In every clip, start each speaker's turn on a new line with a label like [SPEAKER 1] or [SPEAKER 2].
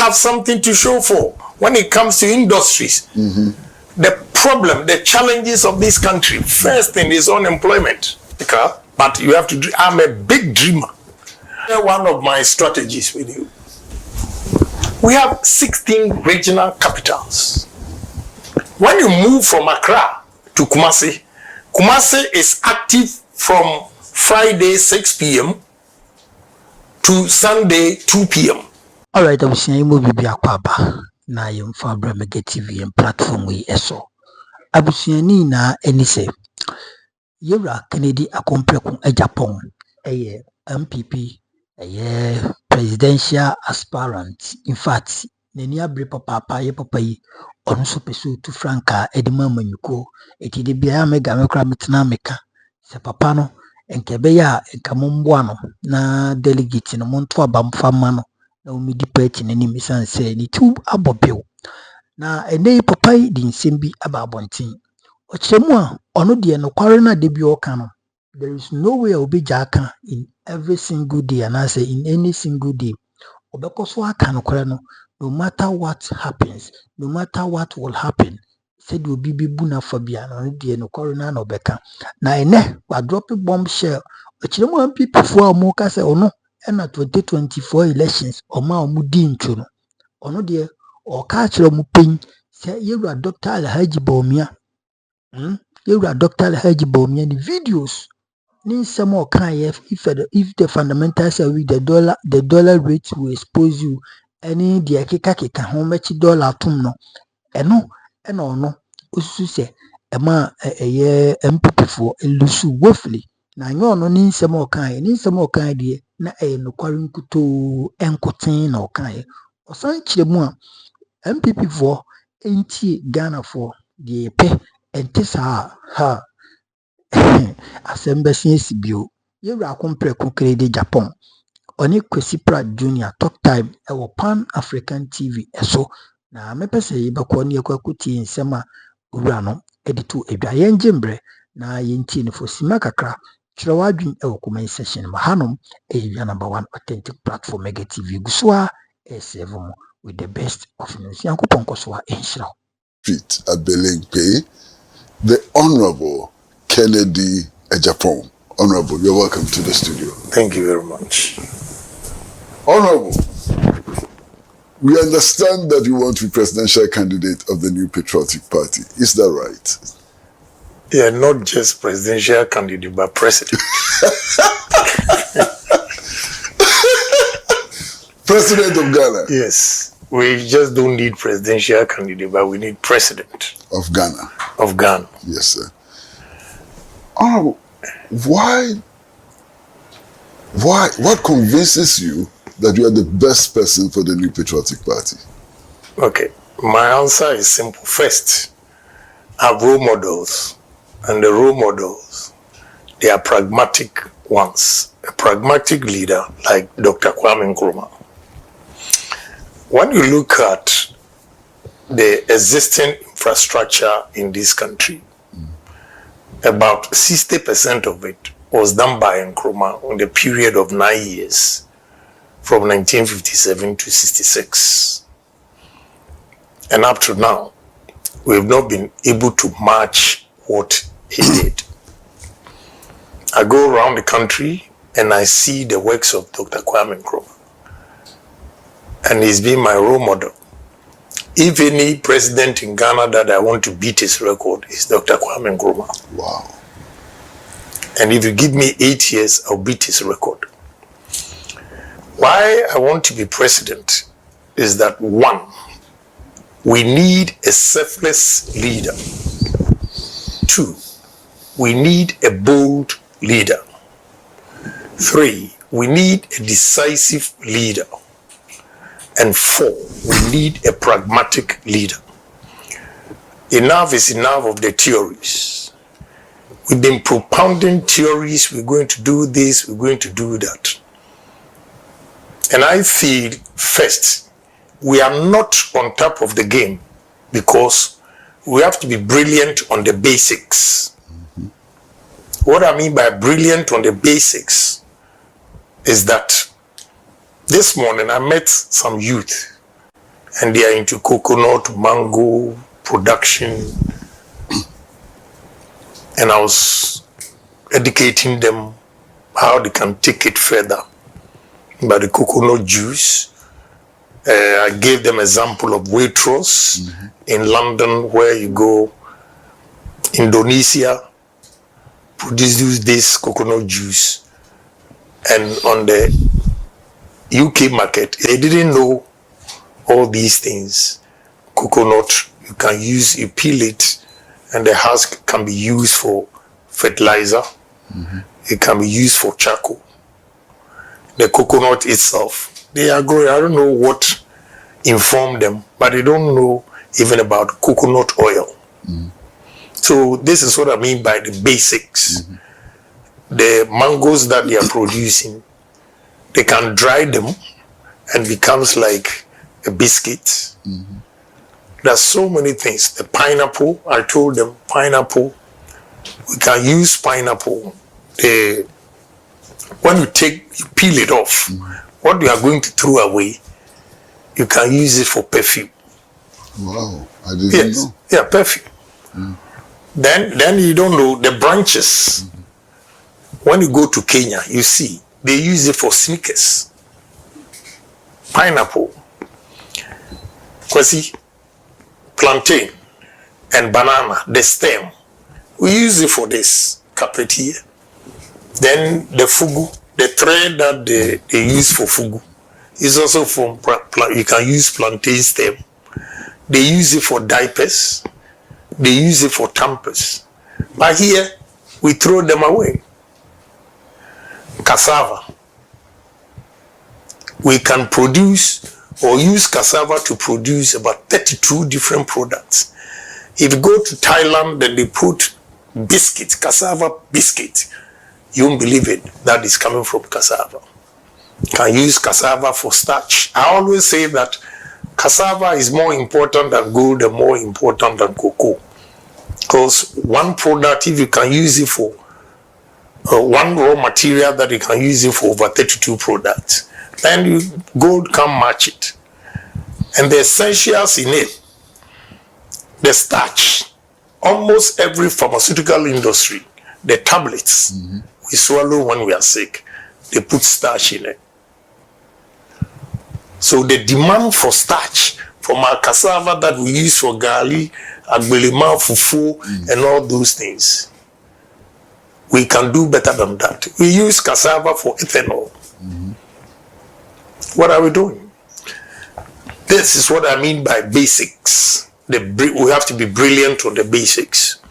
[SPEAKER 1] have something to show for when it comes to industries. The problem, the challenges of this country, first thing is unemployment. But you have to, I'm a big dreamer. One of my strategies with you. We have 16 regional capitals. When you move from Accra to Kumasi, Kumasi is active from Friday 6 p.m. to Sunday 2 p.m.
[SPEAKER 2] All right, I was saying movie be akwaba na yemfa Bramega TV and platform we eso. Abusiani na eni se Yura Kennedy Agyapong Agyapong eye NPP eye presidential aspirant. In fact, neni abre papa ye papa yi onu so pesu tu franka edima manyuko eti de bia mega mekra metna meka se papa no enkebe ya enkamomboa no na delegate no monto abamfa ma no na umidi party nani misanse ni tu abobeo na ene papa yi di nsem bi ababontin ochemu a ono de no kware na de bi oka no there is no way obija aka in every single day and I say in any single day obeko so aka no kware no no matter what happens no matter what will happen said obi bibu na fabia no de no kware na obeka na ene wa drop bombshell ochemu MPP fo amuka say ono na 2024 elections oma omudi ntu no ono de o ka kire mu pen say yewura Dr. Alhaji Bawumia yewura Dr. Alhaji Bawumia the videos ni some o kan if the fundamentals are with the dollar rate will expose you any the keka ho mechi dollar tum no eno ono osusu se ema eye MPP for elusu wofli na nyo ono ni nsem o kan de na nokware nkuto enkoten na o kan osan kiremu a MPP for enti Ghana for the pe entisa ha asembesi sibio yewura akompre Kennedy Agyapong oni Prez Junior talk time ewo Pan African TV eso na mepese yibekọ ne yakwakuti nsema owura no editu edwa yenjembre na yenti ne fo sima kakra kyerɛ wadwin ewo comment section ma hanom eya number 1 authentic platform Mega TV gusua S7 with the best of news yankopon kosoa enhyira
[SPEAKER 3] street Abelenke, the Honorable Kennedy Agyapong. Honorable, you're welcome to the studio.
[SPEAKER 1] Thank you very much.
[SPEAKER 3] Honorable, we understand that you want to be presidential candidate of the New Patriotic Party. Is that right?
[SPEAKER 1] Yeah, not just presidential candidate, but president.
[SPEAKER 3] President of Ghana?
[SPEAKER 1] Yes. We just don't need presidential candidate, but we need president.
[SPEAKER 3] Of Ghana?
[SPEAKER 1] Of Ghana.
[SPEAKER 3] Yes, sir. Honorable, what convinces you that you are the best person for the New Patriotic Party?
[SPEAKER 1] Okay, my answer is simple. First, I have role models, and the role models, they are pragmatic ones. A pragmatic leader like Dr. Kwame Nkrumah. When you look at the existing infrastructure in this country, about 60% of it was done by Nkrumah in the period of 9 years, from 1957 to 66. And up to now, we've not been able to match what he did. I go around the country and I see the works of Dr. Kwame Nkrumah. And he's been my role model. If any president in Ghana that I want to beat his record is Dr. Kwame Nkrumah.
[SPEAKER 3] Wow.
[SPEAKER 1] And if you give me 8 years, I'll beat his record. Why I want to be president is that, one, we need a selfless leader. 2, we need a bold leader. 3, we need a decisive leader. And 4, we need a pragmatic leader. Enough is enough of the theories. We've been propounding theories, we're going to do this, we're going to do that. And I feel, first, we are not on top of the game because we have to be brilliant on the basics. What I mean by brilliant on the basics is that this morning I met some youth and they are into coconut, mango production. And I was educating them how they can take it further by the coconut juice. I gave them example of Waitrose in London, where you go. Indonesia produces this coconut juice, and on the UK market, they didn't know all these things. Coconut, you can use, you peel it, and the husk can be used for fertilizer. It can be used for charcoal. The coconut itself, they are growing. I don't know what informed them, but they don't know even about coconut oil. So this is what I mean by the basics. The mangoes that they are producing, they can dry them and becomes like a biscuit. There's so many things. The pineapple, I told them, pineapple, we can use pineapple. When you peel it off, what you are going to throw away, you can use it for perfume.
[SPEAKER 3] Wow, I didn't know.
[SPEAKER 1] Yeah, perfume. Then you don't know the branches. When you go to Kenya, you see they use it for sneakers. Pineapple, kwasi, plantain, and banana, the stem. We use it for this carpet here. Then the fugu, the thread that they use for fugu, is also from, you can use plantain stem. They use it for diapers. They use it for tampers. But here, we throw them away. Cassava. We can produce or use cassava to produce about 32 different products. If you go to Thailand, then they put biscuit, cassava biscuit. You won't believe it. That is coming from cassava. Can use cassava for starch. I always say that cassava is more important than gold and more important than cocoa. Because one product, if you can use it for one raw material, that you can use it for over 32 products, then gold can match it. And the essentials in it, the starch, almost every pharmaceutical industry, the tablets we swallow when we are sick, they put starch in it. So the demand for starch from our cassava that we use for garli, agbelima, fufu, and all those things, we can do better than that. We use cassava for ethanol. What are we doing? This is what I mean by basics. We have to be brilliant on the basics.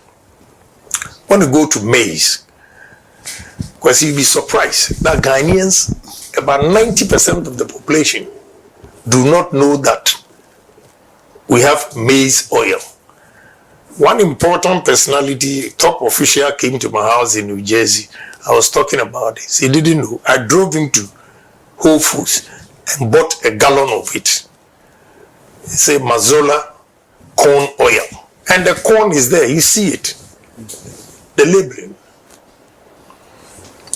[SPEAKER 1] When you go to maize, because you'll be surprised that Ghanaians, about 90% of the population, do not know that we have maize oil. One important personality, top official, came to my house in New Jersey. I was talking about this. He didn't know. I drove him to Whole Foods and bought a gallon of it. He said Mazola corn oil. And the corn is there. You see it. The labeling.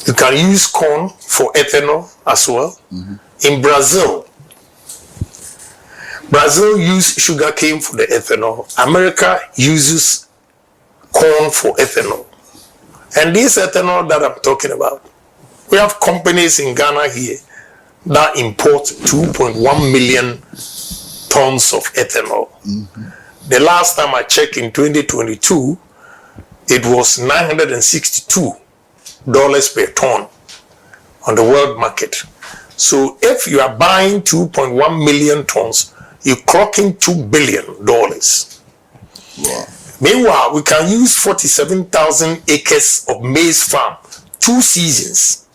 [SPEAKER 1] You can use corn for ethanol as well. In Brazil uses sugar cane for the ethanol. America uses corn for ethanol. And this ethanol that I'm talking about, we have companies in Ghana here that import 2.1 million tons of ethanol. The last time I checked in 2022, it was $962 per ton on the world market. So if you are buying 2.1 million tons, you're clocking $2 billion.
[SPEAKER 3] Wow.
[SPEAKER 1] Meanwhile, we can use 47,000 acres of maize farm, 2 seasons,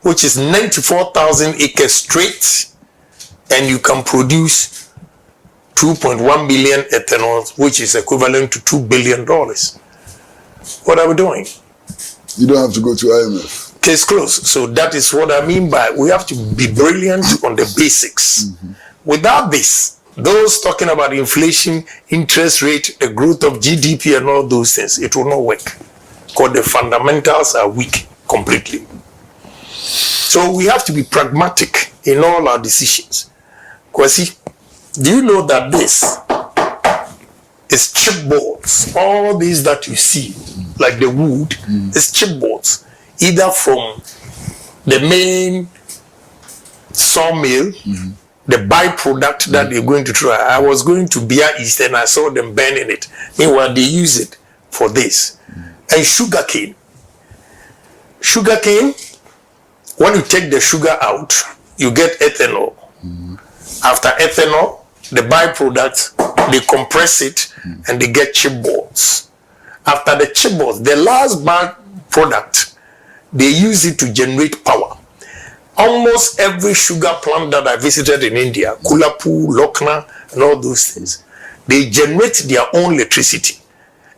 [SPEAKER 1] which is 94,000 acres straight, and you can produce 2.1 million ethanol, which is equivalent to $2 billion. What are we doing?
[SPEAKER 3] You don't have to go to IMF.
[SPEAKER 1] Case closed. So that is what I mean by we have to be brilliant on the basics. Without this, those talking about inflation, interest rate, the growth of GDP and all those things, it will not work. Because the fundamentals are weak completely. So we have to be pragmatic in all our decisions. Kwasi, Do you know that this is chipboards? All these that you see, like the wood, is chipboards, either from the main sawmill, the byproduct that they're going to try. I was going to Bia East and I saw them burning it. Meanwhile, they use it for this. And sugarcane. Sugarcane, when you take the sugar out, you get ethanol. After ethanol, the byproduct, they compress it and they get chipboards. After the chipboards, the last byproduct, they use it to generate power. Almost every sugar plant that I visited in India, Kulapu, Lokna, and all those things, they generate their own electricity.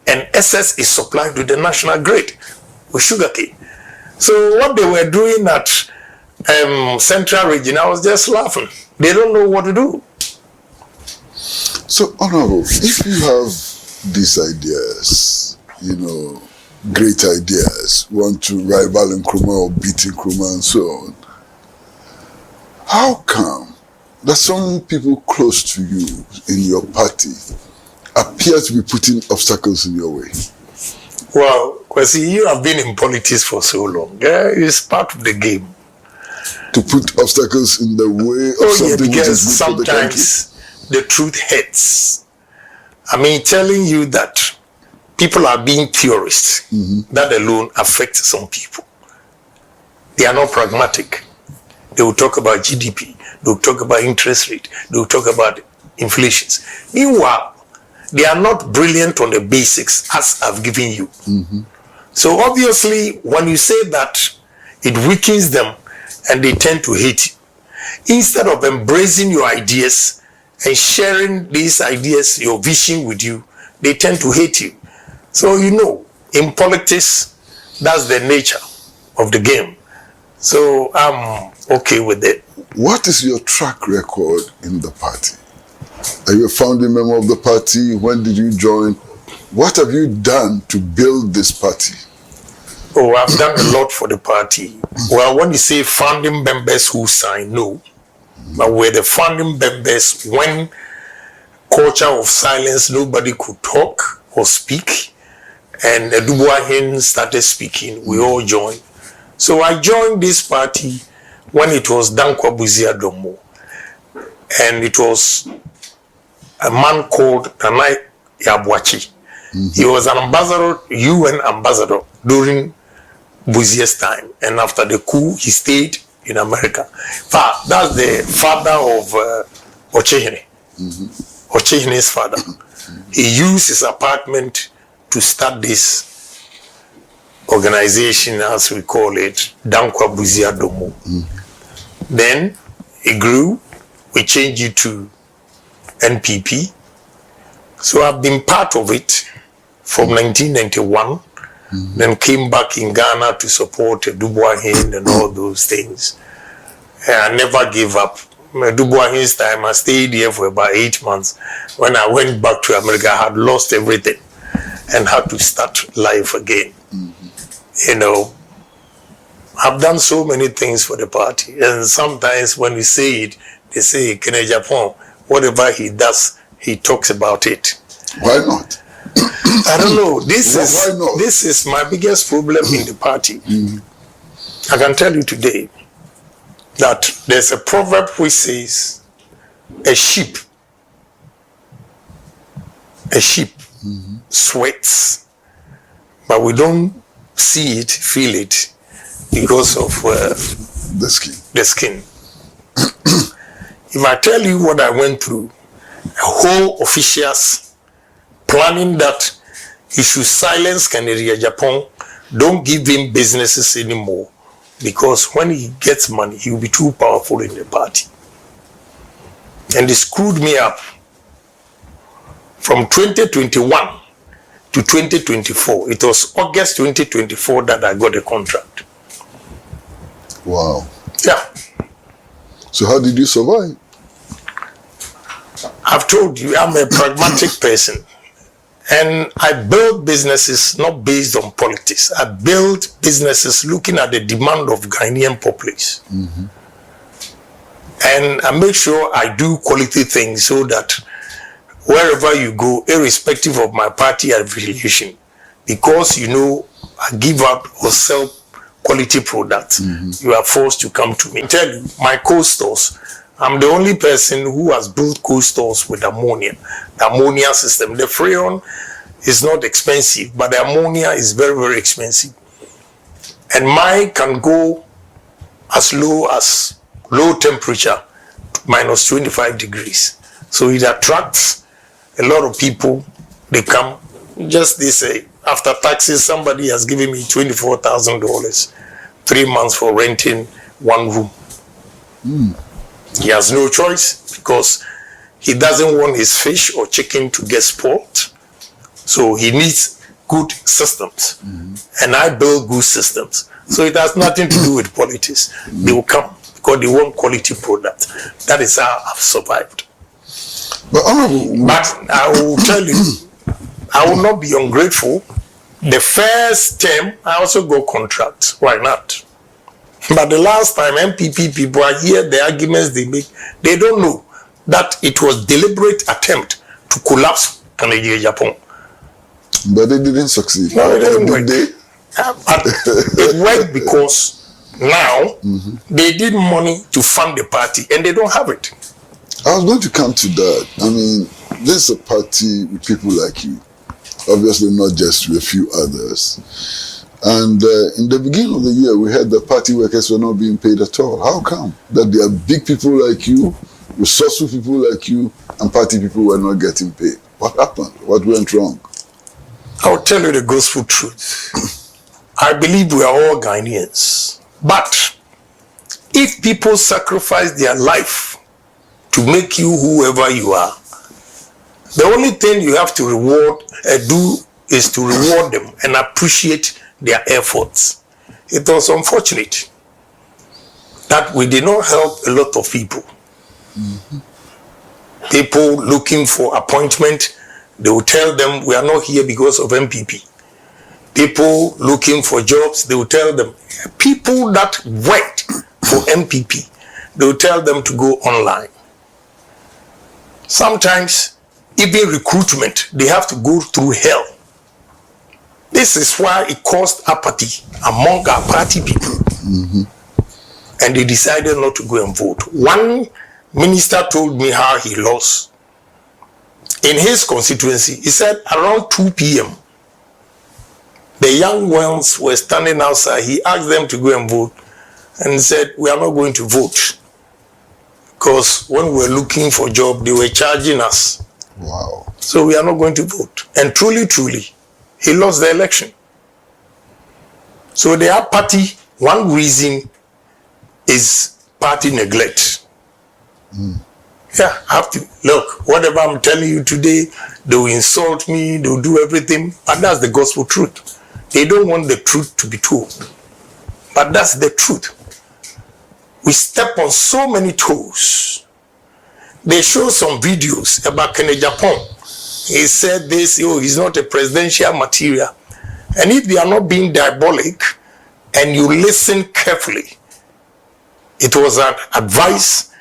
[SPEAKER 1] And excess is supplied to the national grid with sugarcane. So what they were doing at Central Region, I was just laughing. They don't know what to do.
[SPEAKER 3] So, Honorable, if you have these ideas, great ideas, want to rival Nkrumah or beat Nkrumah and so on, how come that some people close to you in your party appear to be putting obstacles in your way?
[SPEAKER 1] Well, Kwesi, you have been in politics for so long. It's part of the game.
[SPEAKER 3] To put obstacles in the way of something which is good for the country?
[SPEAKER 1] Sometimes the truth hurts. I mean, telling you that people are being purists, that alone affects some people. They are not pragmatic. They will talk about GDP. They will talk about interest rate. They will talk about inflations. Meanwhile, they are not brilliant on the basics as I've given you. So obviously, when you say that, it weakens them and they tend to hate you. Instead of embracing your ideas and sharing these ideas, your vision with you, they tend to hate you. So in politics, that's the nature of the game. So I'm okay with it.
[SPEAKER 3] What is your track record in the party? Are you a founding member of the party? When did you join? What have you done to build this party?
[SPEAKER 1] Oh, I've done a lot for the party. Well, when you say founding members who signed, no. But we're the founding members when culture of silence, nobody could talk or speak. And Dubois started speaking, we all joined. So I joined this party when it was Dankwa Buzia Domo. And it was a man called Nanai Yabwachi. He was an ambassador, UN ambassador during Buzia's time. And after the coup, he stayed in America. That's the father of Ochehene. Ochehene's father. He used his apartment to start this organization, as we call it, Dankwa Buzia Domo. Then it grew. We changed it to NPP. So I've been part of it from 1991. Then came back in Ghana to support Dubois and all those things. And I never gave up. Dubois time, I stayed here for about 8 months. When I went back to America, I had lost everything and had to start life again. I've done so many things for the party. And sometimes when we say it, they say, Ken Agyapong, whatever he does, he talks about it.
[SPEAKER 3] Why not?
[SPEAKER 1] I don't know. This is my biggest problem in the party. I can tell you today that there's a proverb which says, a sheep sweats, but we don't see it, feel it, because of the skin. If I tell you what I went through, a whole officials planning that you should silence Ken Agyapong, don't give him businesses anymore, because when he gets money, he will be too powerful in the party. And they screwed me up. From 2021 to 2024, it was August 2024 that I got a contract.
[SPEAKER 3] Wow.
[SPEAKER 1] Yeah.
[SPEAKER 3] So how did you survive?
[SPEAKER 1] I've told you, I'm a pragmatic person. And I build businesses not based on politics. I build businesses looking at the demand of Ghanaian populace. And I make sure I do quality things so that wherever you go, irrespective of my party affiliation, because you know I give out or sell quality products, you are forced to come to me. I tell you, my cold stores, I'm the only person who has built cold stores with ammonia, the ammonia system. The freon is not expensive, but the ammonia is very, very expensive. And mine can go as low as low temperature, minus 25 degrees. So it attracts a lot of people. They come, just they say, after taxes, somebody has given me $24,000, 3 months for renting one room. He has no choice because he doesn't want his fish or chicken to get spoiled. So he needs good systems. And I build good systems. So it has nothing to do with politics. They will come because they want quality product. That is how I've survived.
[SPEAKER 3] But
[SPEAKER 1] I will tell you, I will not be ungrateful. The first term, I also got contracts. Why not? But the last time NPP people are here, the arguments they make, they don't know that it was deliberate attempt to collapse Ken Agyapong.
[SPEAKER 3] But they didn't succeed.
[SPEAKER 1] No, it didn't work. But it worked because now they need money to fund the party and they don't have it.
[SPEAKER 3] I was going to come to that. I mean, this is a party with people like you. Obviously not just with a few others. And in the beginning of the year, we heard that party workers were not being paid at all. How come? That there are big people like you, resourceful people like you, and party people were not getting paid. What happened? What went wrong?
[SPEAKER 1] I'll tell you the gospel truth. I believe we are all Ghanaians. But if people sacrifice their life to make you whoever you are, the only thing you have to do is to reward them and appreciate their efforts. It was unfortunate that we did not help a lot of people. People looking for appointment, they will tell them we are not here because of NPP. People looking for jobs, they will tell them. People that went for NPP, they will tell them to go online. Sometimes, even recruitment, they have to go through hell. This is why it caused apathy among our party people. And they decided not to go and vote. One minister told me how he lost. In his constituency, he said around 2 p.m., the young ones were standing outside. He asked them to go and vote and said, we are not going to vote. Because when we were looking for a job, they were charging us.
[SPEAKER 3] Wow.
[SPEAKER 1] So we are not going to vote. And truly, he lost the election. So the apathy, one reason is party neglect. Yeah, I have to look, whatever I'm telling you today, they will insult me, they will do everything, but that's the gospel truth. They don't want the truth to be told, but that's the truth. We step on so many toes. They show some videos about Ken Agyapong. He said this, he's not a presidential material. And if they are not being diabolic and you listen carefully, it was an advice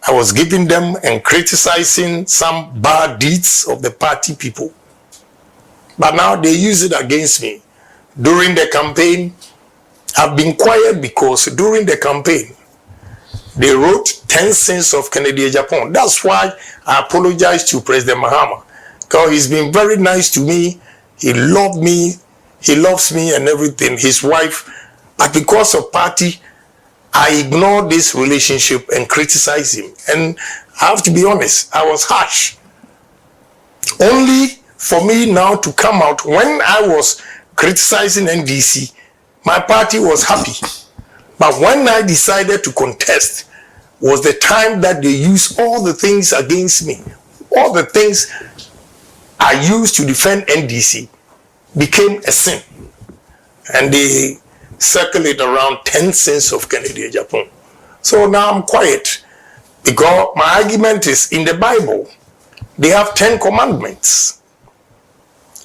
[SPEAKER 1] I was giving them and criticizing some bad deeds of the party people. But now they use it against me. During the campaign, I've been quiet because during the campaign, they wrote 10 sins of Ken Agyapong. That's why I apologize to President Mahama. Because he's been very nice to me. He loved me. He loves me and everything. His wife. But because of party, I ignored this relationship and criticized him. And I have to be honest, I was harsh. Only for me now to come out, when I was criticizing NDC, my party was happy. But when I decided to contest, was the time that they used all the things against me. All the things I used to defend NDC became a sin. And they circulate around 10 sins of Ken Agyapong. So now I'm quiet because my argument is in the Bible, they have 10 commandments.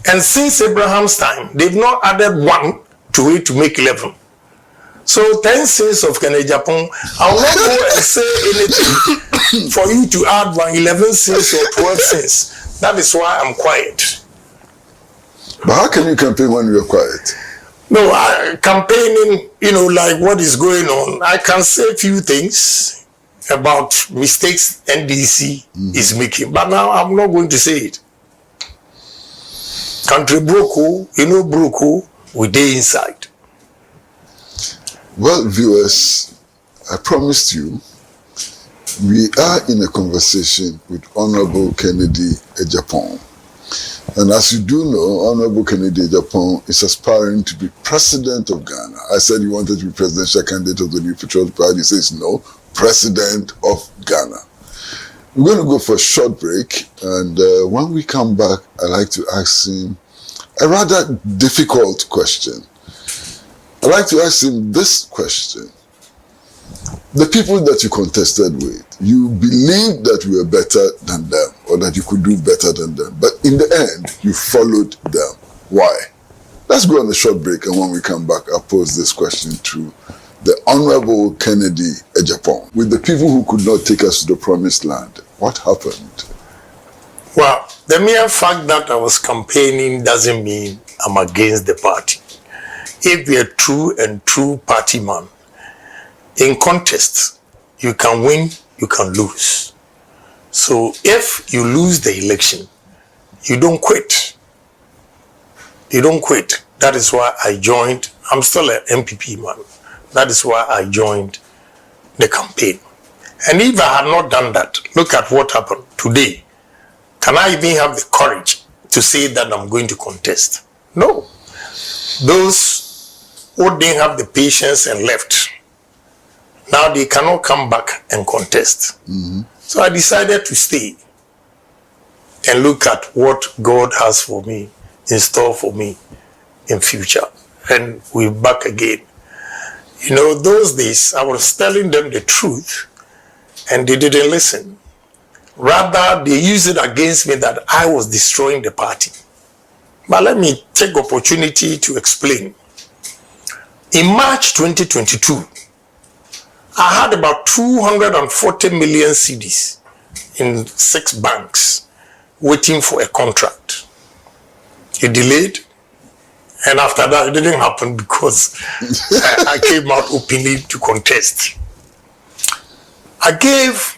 [SPEAKER 1] And since Abraham's time, they've not added one to it to make 11. So 10 sins of Ken Agyapong, I will not go and say anything for you to add 11 sins or 12 sins. That is why I'm quiet.
[SPEAKER 3] But how can you campaign when you're quiet?
[SPEAKER 1] No, campaigning, like what is going on, I can say a few things about mistakes NDC is making, but now I'm not going to say it. Country broke, broke, we day inside.
[SPEAKER 3] Well, viewers, I promised you, we are in a conversation with Honorable Ken Agyapong. And as you do know, Honorable Ken Agyapong is aspiring to be president of Ghana. I said he wanted to be presidential candidate of the New Patriotic Party. He says no, president of Ghana. We're going to go for a short break, and when we come back, I'd like to ask him a rather difficult question. I'd like to ask him this question. The people that you contested with, you believed that you were better than them, or that you could do better than them, but in the end, you followed them. Why? Let's go on a short break, and when we come back, I'll pose this question to the Honorable Ken Agyapong. With the people who could not take us to the promised land, what happened?
[SPEAKER 1] Well, the mere fact that I was campaigning doesn't mean I'm against the party. If you're a true party man, in contest, you can win, you can lose. So if you lose the election, you don't quit. You don't quit. That is why I joined. I'm still an NPP man. That is why I joined the campaign. And if I had not done that, look at what happened today. Can I even have the courage to say that I'm going to contest? No. Those who didn't have the patience and left, now they cannot come back and contest. So I decided to stay and look at what God has for me, in store for me in future. And we're back again. Those days I was telling them the truth and they didn't listen. Rather, they used it against me that I was destroying the party. But let me take opportunity to explain. In March 2022, I had about 240 million cedis in 6 banks waiting for a contract. It delayed, and after that, it didn't happen because I came out openly to contest. I gave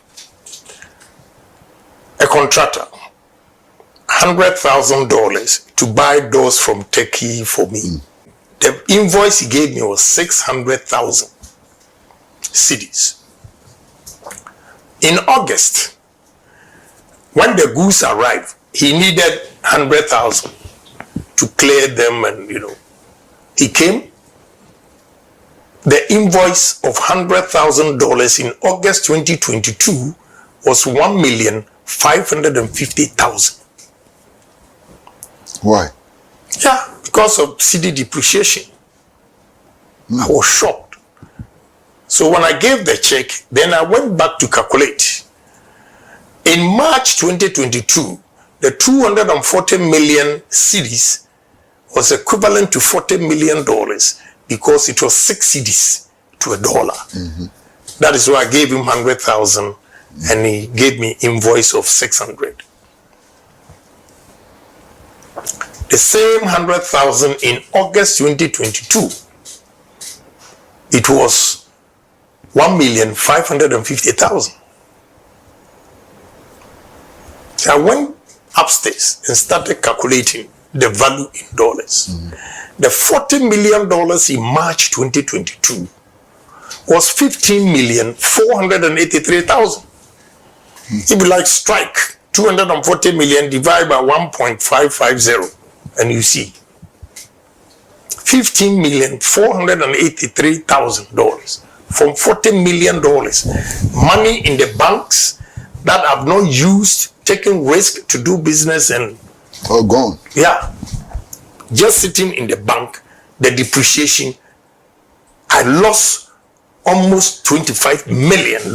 [SPEAKER 1] a contractor $100,000 to buy doors from Turkey for me. The invoice he gave me was 600,000 cedis. In August, when the goods arrived, he needed 100,000 to clear them, and he came. The invoice of $100,000 in August 2022 was 1,550,000.
[SPEAKER 3] Why?
[SPEAKER 1] Yeah, because of cedi depreciation. I was shocked. So when I gave the check, then I went back to calculate. In March 2022, the 240 million cedis was equivalent to $40 million because it was 6 cedis to $1. That is why I gave him 100,000 and he gave me invoice of 600. The same 100,000 in August 2022, it was 1,550,000. I went upstairs and started calculating the value in dollars. The $40 million in March 2022 was 15,483,000. If you like, strike 240 million divided by 1.550, and you see $15,483,000 from $40 million. Money in the banks that I've not used, taking risk to do business, and
[SPEAKER 3] all gone.
[SPEAKER 1] Yeah, just sitting in the bank. The depreciation, I lost almost $25 million.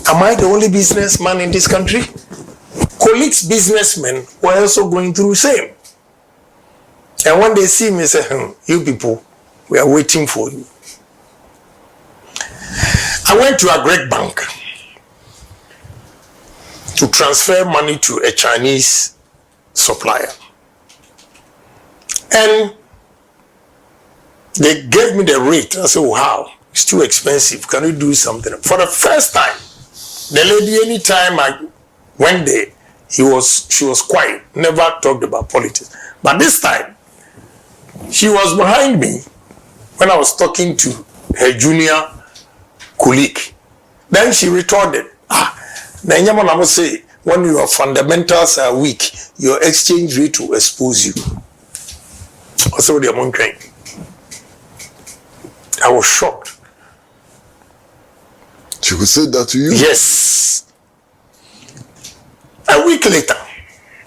[SPEAKER 1] Am I the only businessman in this country? Colleagues, businessmen were also going through the same. And when they see me, say, you people, We are waiting for you. I went to a Greek bank to transfer money to a Chinese supplier. And they gave me the rate. I said, wow, it's too expensive. Can you do something? For the first time, the lady, anytime I went there, she was quiet, never talked about politics. But this time, she was behind me when I was talking to her junior colleague. Then she retorted, I must say, when your fundamentals are weak, your exchange rate will expose you. Also, the Hon Ken. I was shocked.
[SPEAKER 3] She could say that to you?
[SPEAKER 1] Yes. A week later,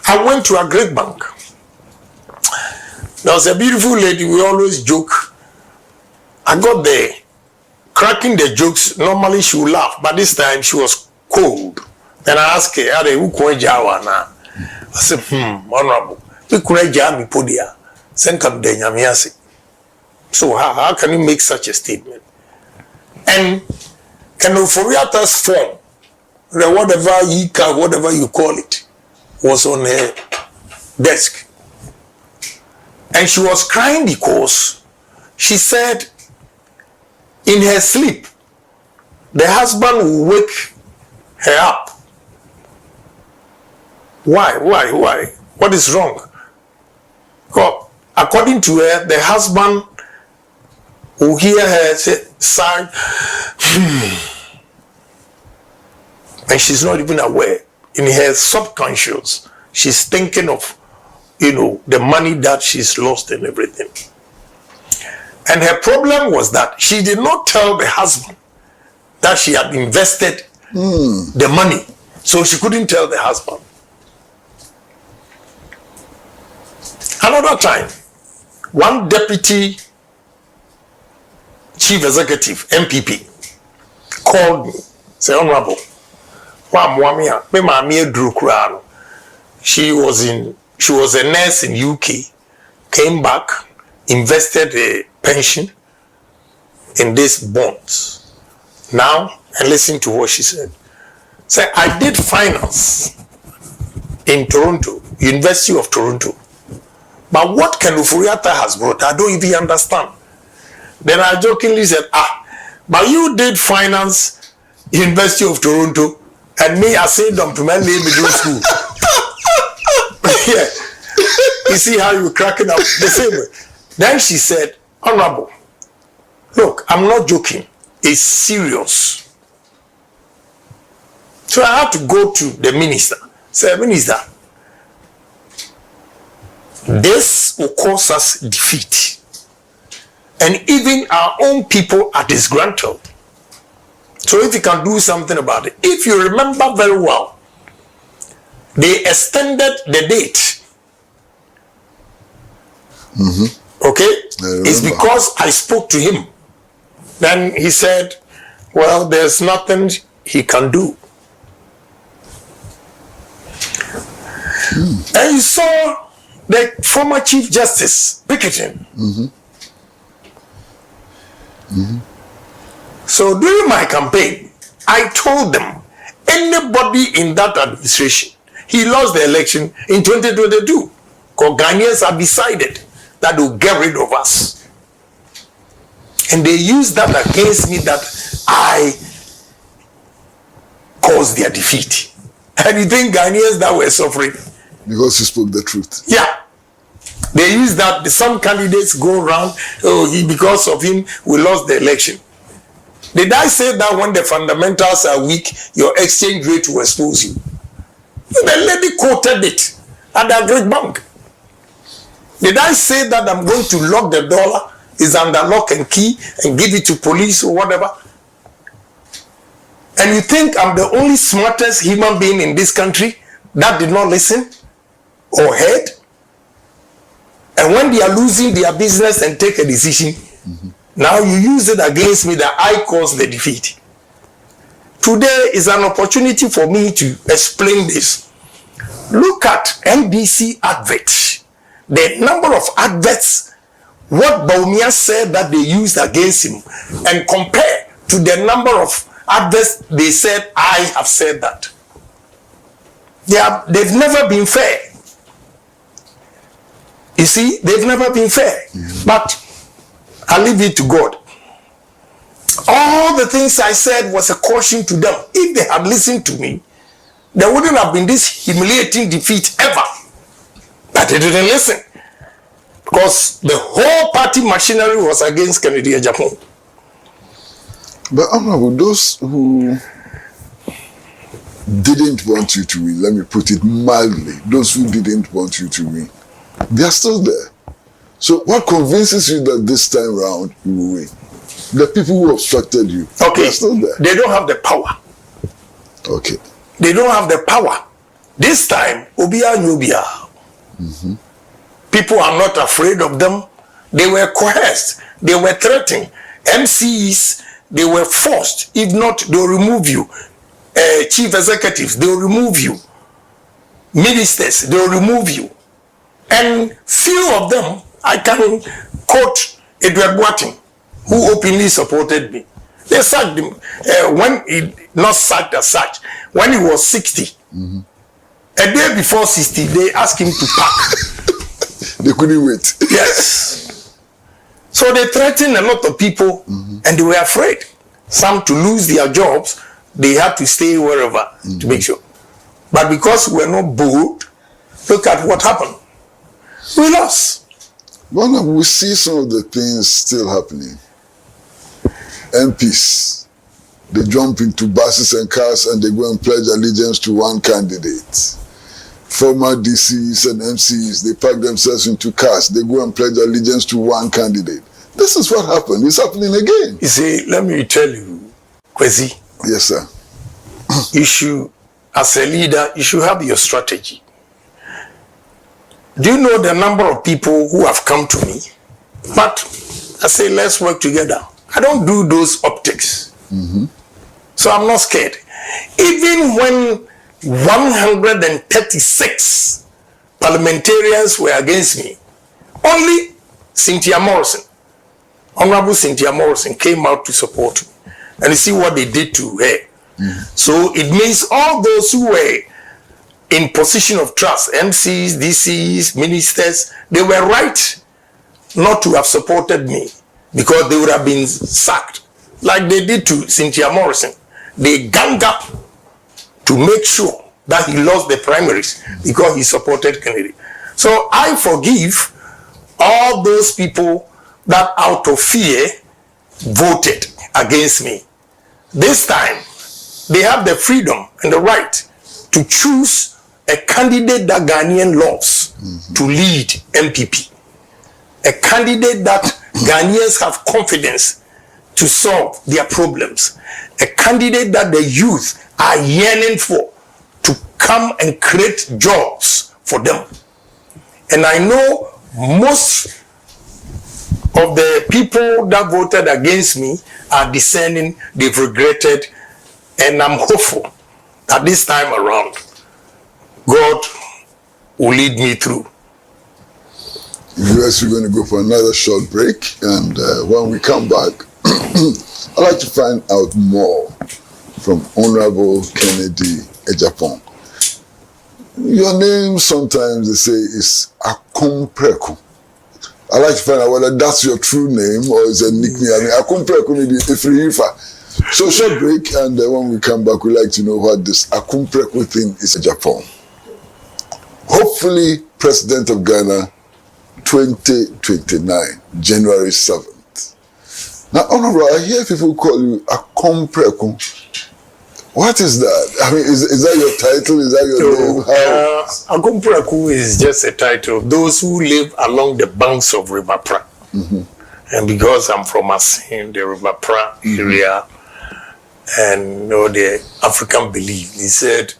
[SPEAKER 1] I went to a Greek bank. There was a beautiful lady, we always joke. I got there, cracking the jokes. Normally she would laugh, but this time she was cold. Then I asked her, who could I said, honorable, we could me podia. Send come there, so how can you make such a statement? And can Oforiata's form, whatever you call it, was on her desk. And she was crying because she said in her sleep, the husband will wake her up. Why? What is wrong? Well, according to her, the husband will hear her say, sigh, and she's not even aware. In her subconscious, she's thinking of, the money that she's lost and everything. And her problem was that she did not tell the husband that she had invested the money. So she couldn't tell the husband. Another time, one deputy chief executive, NPP, called me, said, Honorable, she was a nurse in UK, came back, invested a pension in these bonds. Now, and listen to what she said. Say, I did finance in Toronto, University of Toronto. But what Ken Oforiata has brought, I don't even understand. Then I jokingly said, but you did finance University of Toronto, and me, I said them to my middle school. Yeah. You see how you cracking up the same way. Then she said, Honorable, look, I'm not joking. It's serious. So I had to go to the minister. Say, Minister, this will cause us defeat. And even our own people are disgruntled. So if you can do something about it. If you remember very well, they extended the date. Okay? It's because I spoke to him. Then he said, well, there's nothing he can do. And you saw the former Chief Justice picketing. So during my campaign, I told them, anybody in that administration, he lost the election in 2022. Because Ghanaians have decided that they'll get rid of us. And they used that against me, that I caused their defeat. And you think Ghanaians that were suffering? Because
[SPEAKER 3] you spoke the truth.
[SPEAKER 1] Yeah. They use that. Some candidates go around, because of him, we lost the election. Did I say that when the fundamentals are weak, your exchange rate will expose you? The lady quoted it at the Greek bank. Did I say that I'm going to lock the dollar, is under lock and key, and give it to police or whatever? And you think I'm the only smartest human being in this country that did not listen or heard? And when they are losing their business and take a decision, now you use it against me that I caused the defeat. Today is an opportunity for me to explain this. Look at NBC adverts. The number of adverts what Baumia said that they used against him and compare to the number of others they said I have said that. They've never been fair. You see, they've never been fair. But I leave it to God. All the things I said was a caution to them. If they had listened to me, there wouldn't have been this humiliating defeat ever. But they didn't listen. Because the whole party machinery was against Ken Agyapong.
[SPEAKER 3] But Honorable, those who didn't want you to win, let me put it mildly, those who didn't want you to win, they are still there. So what convinces you that this time round you will win? The people who obstructed you, they are still there.
[SPEAKER 1] They don't have the power.
[SPEAKER 3] Okay.
[SPEAKER 1] They don't have the power. This time, Obia Nubia. People are not afraid of them. They were coerced. They were threatened. MCs, they were forced. If not, they'll remove you. Chief executives, they'll remove you. Ministers, they'll remove you. And few of them, I can quote Edward Boateng, who openly supported me. They sacked him when he not sacked as such. When he was 60, a day before 60, they asked him to pack.
[SPEAKER 3] They couldn't wait.
[SPEAKER 1] Yes. So they threatened a lot of people, and they were afraid. Some to lose their jobs, they had to stay wherever to make sure. But because we're not bold, look at what happened. We lost.
[SPEAKER 3] Well, we see some of the things still happening. MPs, they jump into buses and cars and they go and pledge allegiance to one candidate. Former DCs and MCs, they pack themselves into cars, they go and pledge allegiance to one candidate. This is what happened. It's happening again.
[SPEAKER 1] You see, let me tell you, Kwesi.
[SPEAKER 3] Yes, sir.
[SPEAKER 1] As a leader, you should have your strategy. Do you know the number of people who have come to me? But I say, let's work together. I don't do those optics. So I'm not scared. Even when 136 parliamentarians were against me, only Cynthia Morrison, Honorable Cynthia Morrison, came out to support me. And you see what they did to her. So it means all those who were in position of trust, MCs, DCs, ministers, they were right not to have supported me because they would have been sacked like they did to Cynthia Morrison. They gang up to make sure that he lost the primaries because he supported Kennedy. So I forgive all those people that out of fear voted against me. This time, they have the freedom and the right to choose a candidate that Ghanaian loves to lead NPP. A candidate that Ghanaians have confidence to solve their problems. A candidate that the youth are yearning for to come and create jobs for them. And I know most of the people that voted against me are discerning, they've regretted, and I'm hopeful that this time around, God will lead me through.
[SPEAKER 3] Yes, we're going to go for another short break, and when we come back, I'd like to find out more from Honorable Ken Agyapong. Your name sometimes they say is Akompreku. I'd like to find out whether that's your true name or is a nickname. I mean, Akompreku may be Ifrihifa. So short break, and when we come back, we'd like to know what this Akompreku thing is in Japan. Hopefully, President of Ghana, 2029, January 7th. Now, Honorable, I hear people call you Akompreku. What is that? I mean, is that your title? Is that your name?
[SPEAKER 1] Akompreku is just a title. Those who live along the banks of River Pra. And because I'm from Asin, the River Pra area, and the African belief, he said,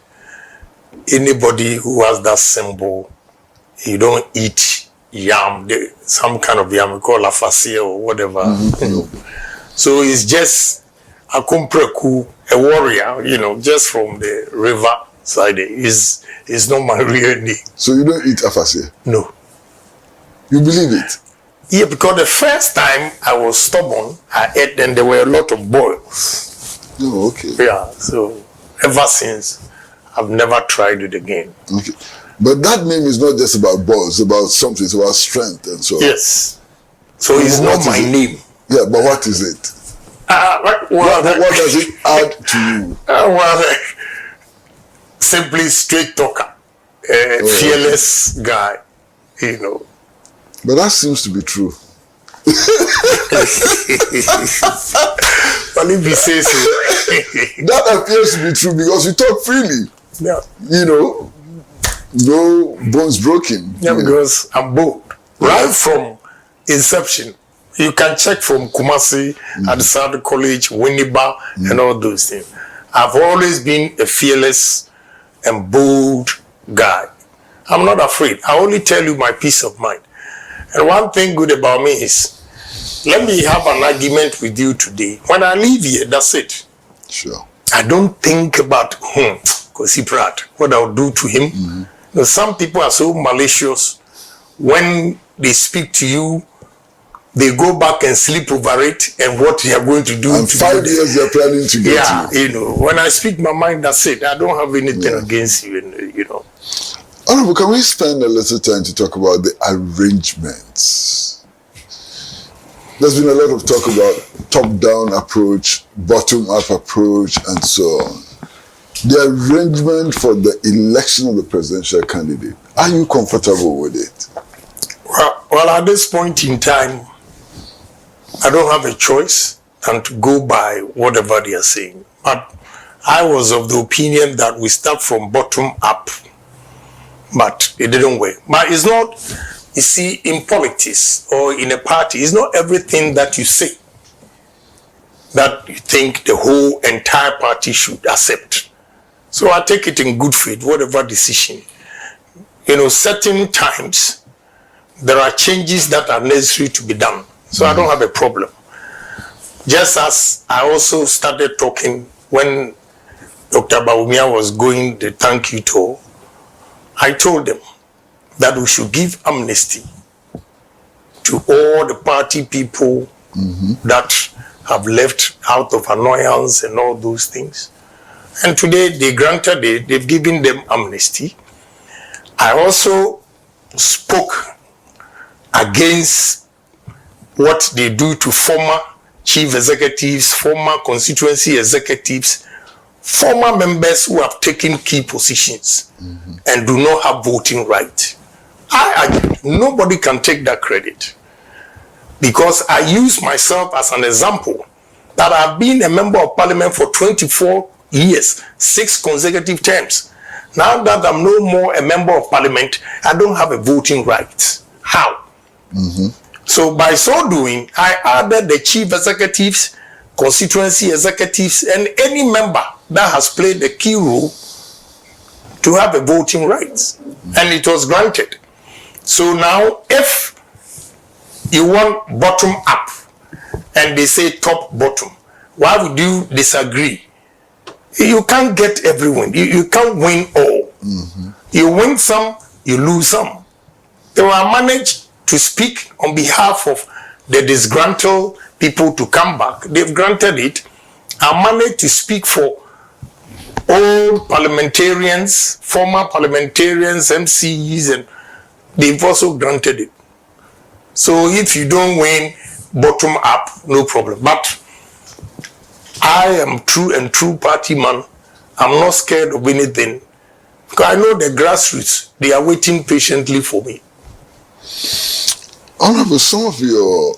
[SPEAKER 1] anybody who has that symbol, you don't eat yam, some kind of yam, we call afasia or whatever. So it's just Akompreku, a warrior, just from the river side. Is not my real name.
[SPEAKER 3] So you don't eat afasia?
[SPEAKER 1] No.
[SPEAKER 3] You believe it?
[SPEAKER 1] Yeah, because the first time I was stubborn, I ate and there were a lot of boils.
[SPEAKER 3] Oh, okay.
[SPEAKER 1] Yeah, so ever since, I've never tried it again.
[SPEAKER 3] Okay. But that name is not just about balls, it's about something, it's about strength and so on.
[SPEAKER 1] Yes. So it's not my name.
[SPEAKER 3] Yeah, but what is it? What does it add to you?
[SPEAKER 1] Well, simply straight talker, fearless guy, you know.
[SPEAKER 3] But that seems to be true.
[SPEAKER 1] But if you say so.
[SPEAKER 3] That appears to be true because you talk freely.
[SPEAKER 1] Yeah.
[SPEAKER 3] You know, no bones broken.
[SPEAKER 1] Yeah, because I'm bold. Right from inception. You can check from Kumasi, at the South College, Winneba, and all those things. I've always been a fearless and bold guy. I'm not afraid. I only tell you my peace of mind. And one thing good about me is, let me have an argument with you today. When I leave here, that's it.
[SPEAKER 3] Sure.
[SPEAKER 1] I don't think about Kosi Pratt, what I'll do to him. You know, some people are so malicious. When they speak to you, they go back and sleep over it and what they are going to do.
[SPEAKER 3] And 5 years they're planning to get
[SPEAKER 1] you. You know, when I speak my mind, that's it. I don't have anything against you, you know.
[SPEAKER 3] Honorable, can we spend a little time to talk about the arrangements? There's been a lot of talk about top-down approach, bottom-up approach, and so on. The arrangement for the election of the presidential candidate, are you comfortable with it?
[SPEAKER 1] Well, at this point in time, I don't have a choice than to go by whatever they are saying. But I was of the opinion that we start from bottom up. But it didn't work. But it's not, you see, in politics or in a party, it's not everything that you say that you think the whole entire party should accept. So I take it in good faith, whatever decision. You know, certain times, there are changes that are necessary to be done. So I don't have a problem. Just as I also started talking when Dr. Bawumia was going the thank you tour, I told them that we should give amnesty to all the party people that have left out of annoyance and all those things. And today they granted it, they've given them amnesty. I also spoke against what they do to former chief executives, former constituency executives, former members who have taken key positions and do not have voting right. Nobody can take that credit because I use myself as an example that I've been a member of parliament for 24 years, 6 consecutive terms. Now that I'm no more a member of parliament, I don't have a voting right. How? So by so doing, I added the chief executives, constituency executives, and any member that has played a key role to have a voting right. And it was granted. So now, if you want bottom up, and they say top bottom, why would you disagree? You can't get everyone. You can't win all. You win some, you lose some. They were managed to speak on behalf of the disgruntled people to come back. They've granted it. I managed to speak for all parliamentarians, former parliamentarians, MCs, and they've also granted it. So if you don't win bottom up, no problem. But I am true party man. I'm not scared of anything. Because I know the grassroots, they are waiting patiently for me.
[SPEAKER 3] Honorable, some of your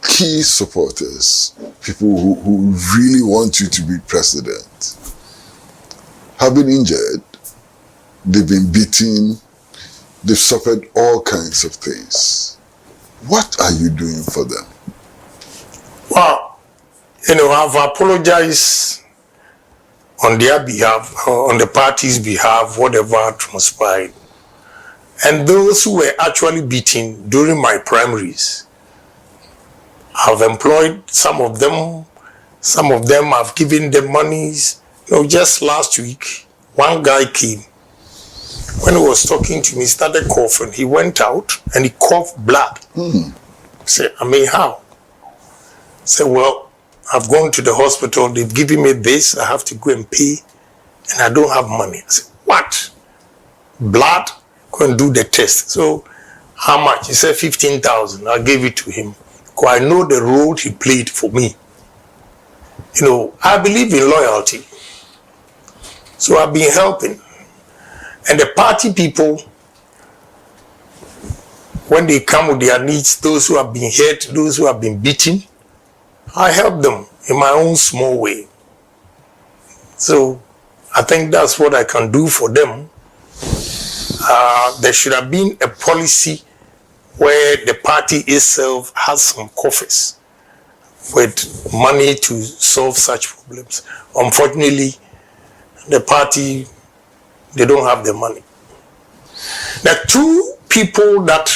[SPEAKER 3] key supporters, people who really want you to be president, have been injured, they've been beaten, they've suffered all kinds of things. What are you doing for them?
[SPEAKER 1] Well, you know, I've apologized on their behalf, on the party's behalf, whatever transpired. And those who were actually beaten during my primaries, I've employed some of them I've given them monies. You know, just last week, one guy came. When he was talking to me, he started coughing. He went out and he coughed blood. Say, I mean, how? Say, well, I've gone to the hospital, they've given me this, I have to go and pay, and I don't have money. I said, what? Blood? Go and do the test. So, how much? He said 15,000. I gave it to him. Because I know the role he played for me. You know, I believe in loyalty. So I've been helping. And the party people, when they come with their needs, those who have been hurt, those who have been beaten, I help them in my own small way. So I think that's what I can do for them. There should have been a policy where the party itself has some coffers with money to solve such problems. Unfortunately, the party, they don't have the money. The two people that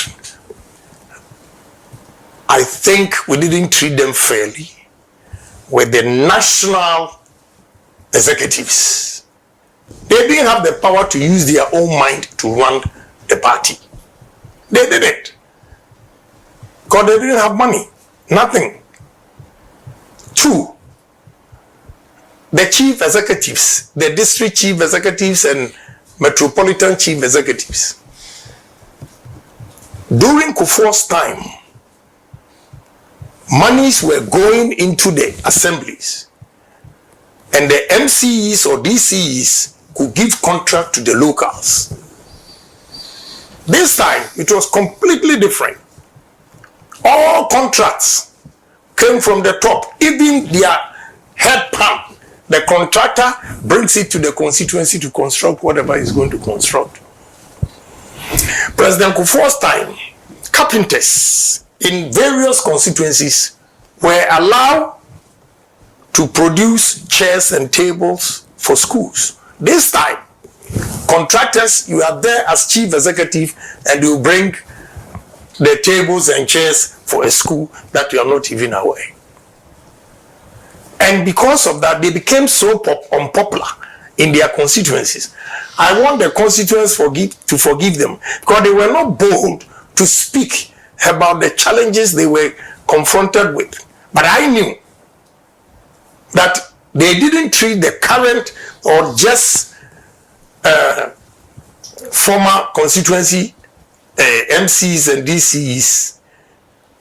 [SPEAKER 1] I think we didn't treat them fairly were the national executives. They didn't have the power to use their own mind to run the party. They didn't. Because they didn't have money. Nothing. Two, the chief executives, the district chief executives and metropolitan chief executives. During Kufuor's time, monies were going into the assemblies, and the MCEs or DCEs could give contract to the locals. This time, it was completely different. All contracts came from the top. Even their head pump, the contractor brings it to the constituency to construct whatever he's going to construct. President Kufuor's time, carpenters in various constituencies were allowed to produce chairs and tables for schools. This time, contractors, you are there as chief executive and you bring the tables and chairs for a school that you are not even aware. And because of that, they became so unpopular in their constituencies. I want the constituents to forgive them because they were not bold to speak about the challenges they were confronted with. But I knew that they didn't treat the current or just former constituency MCs and DCs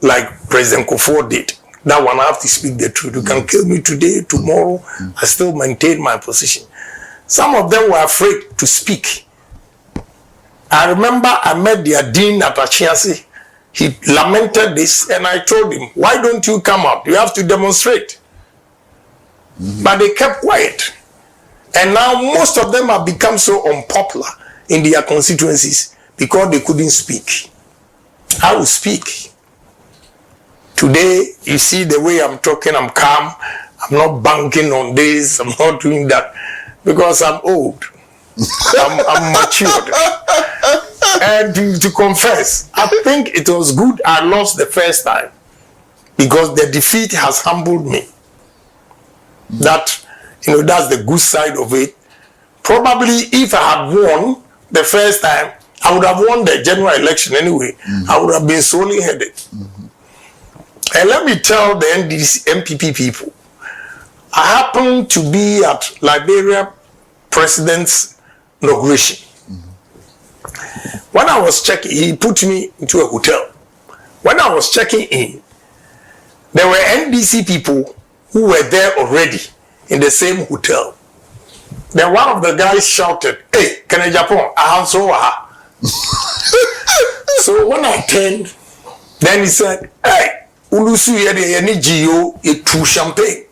[SPEAKER 1] like President Kufuor did. That one I have to speak the truth. You can kill me today, tomorrow, I still maintain my position. Some of them were afraid to speak. I remember I met their dean at Achiasi. He lamented this and I told him, why don't you come out? You have to demonstrate. But they kept quiet. And now most of them have become so unpopular in their constituencies because they couldn't speak. I will speak. Today, you see the way I'm talking, I'm calm. I'm not banking on this. I'm not doing that because I'm old. I'm matured. And to confess, I think it was good I lost the first time because the defeat has humbled me. That, that's the good side of it. Probably if I had won the first time, I would have won the general election anyway. I would have been solely headed. And let me tell the NPP people, I happened to be at Liberia President's inauguration. When I was checking, he put me into a hotel. When I was checking in, there were NDC people who were there already in the same hotel. Then one of the guys shouted, "Hey, Ken Agyapong, So when I turned, then he said, "Hey, Ulusu yede ni GO it true champagne."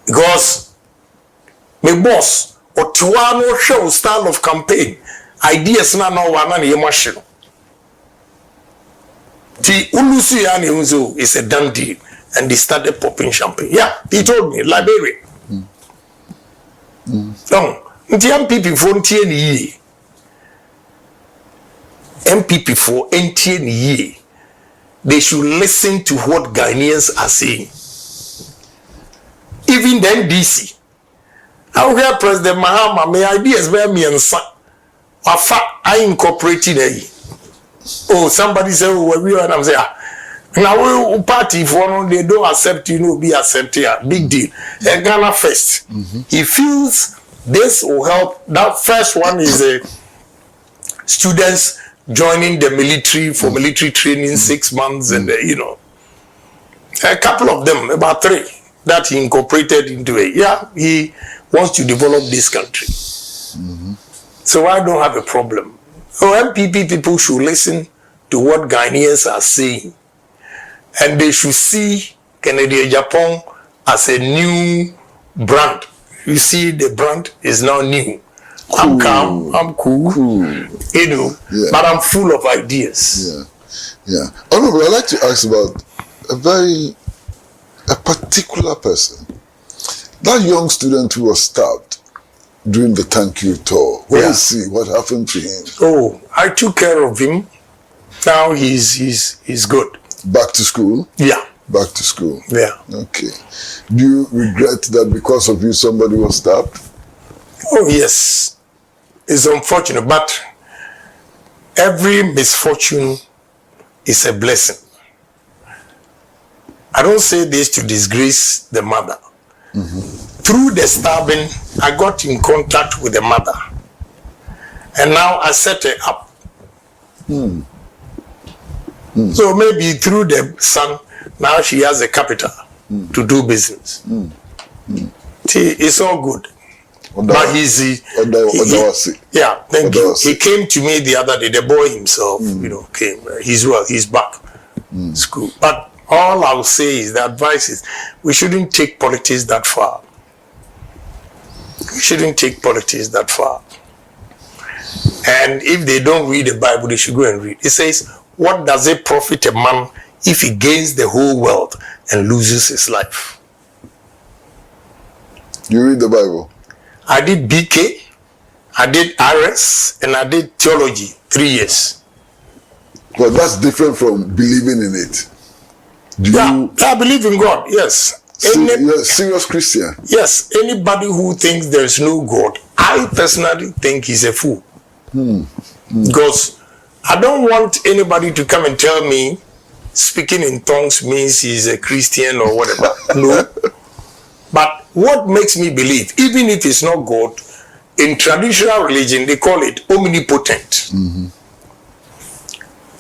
[SPEAKER 1] Because my boss or Tuano show style of campaign ideas na no one na machine. The Ulusu yani unzo is a done deal, and they started popping champagne. Yeah, he told me Liberia. No, MPP for NTN MPP for NTN they should listen to what Ghanaians are saying. Even the NDC. I will hear President Mahama, my ideas were me and son. I incorporated a. Oh, somebody said, oh, we are, and I'm saying, Now we party for they don't accept be accepted. Big deal. And Ghana first. He feels this will help. That first one is students joining the military for military training 6 months and a couple of them, about 3 that he incorporated into it. Yeah, he wants to develop this country. So I don't have a problem. So NPP people should listen to what Ghanaians are saying. And they should see Ken Agyapong as a new brand. You see, the brand is now new. Cool. I'm calm, I'm cool. But I'm full of ideas.
[SPEAKER 3] Yeah. Honorable, I'd like to ask about a particular person. That young student who was stabbed during the thank you tour. Where is he? What happened to him?
[SPEAKER 1] Oh, I took care of him. Now he's good.
[SPEAKER 3] Back to school?
[SPEAKER 1] Yeah.
[SPEAKER 3] Back to school?
[SPEAKER 1] Yeah.
[SPEAKER 3] Okay. Do you regret that because of you somebody was stabbed?
[SPEAKER 1] Oh, yes. It's unfortunate, but every misfortune is a blessing. I don't say this to disgrace the mother. Through the stabbing, I got in contact with the mother. And now I set her up. So maybe through the son, now she has a capital to do business. It's all good. But thank you. He came to me the other day. The boy himself, came. He's well. He's back. School. But all I'll say is the advice is we shouldn't take politics that far. We shouldn't take politics that far. And if they don't read the Bible, they should go and read. It says, what does it profit a man if he gains the whole world and loses his life?
[SPEAKER 3] You read the Bible?
[SPEAKER 1] I did BK, I did RS, and I did theology 3 years.
[SPEAKER 3] But that's different from believing in it.
[SPEAKER 1] I believe in God, yes.
[SPEAKER 3] You're a serious Christian?
[SPEAKER 1] Yes. Anybody who thinks there's no God, I personally think he's a fool. Because I don't want anybody to come and tell me speaking in tongues means he's a Christian or whatever. No. But what makes me believe, even if it's not God, in traditional religion, they call it omnipotent.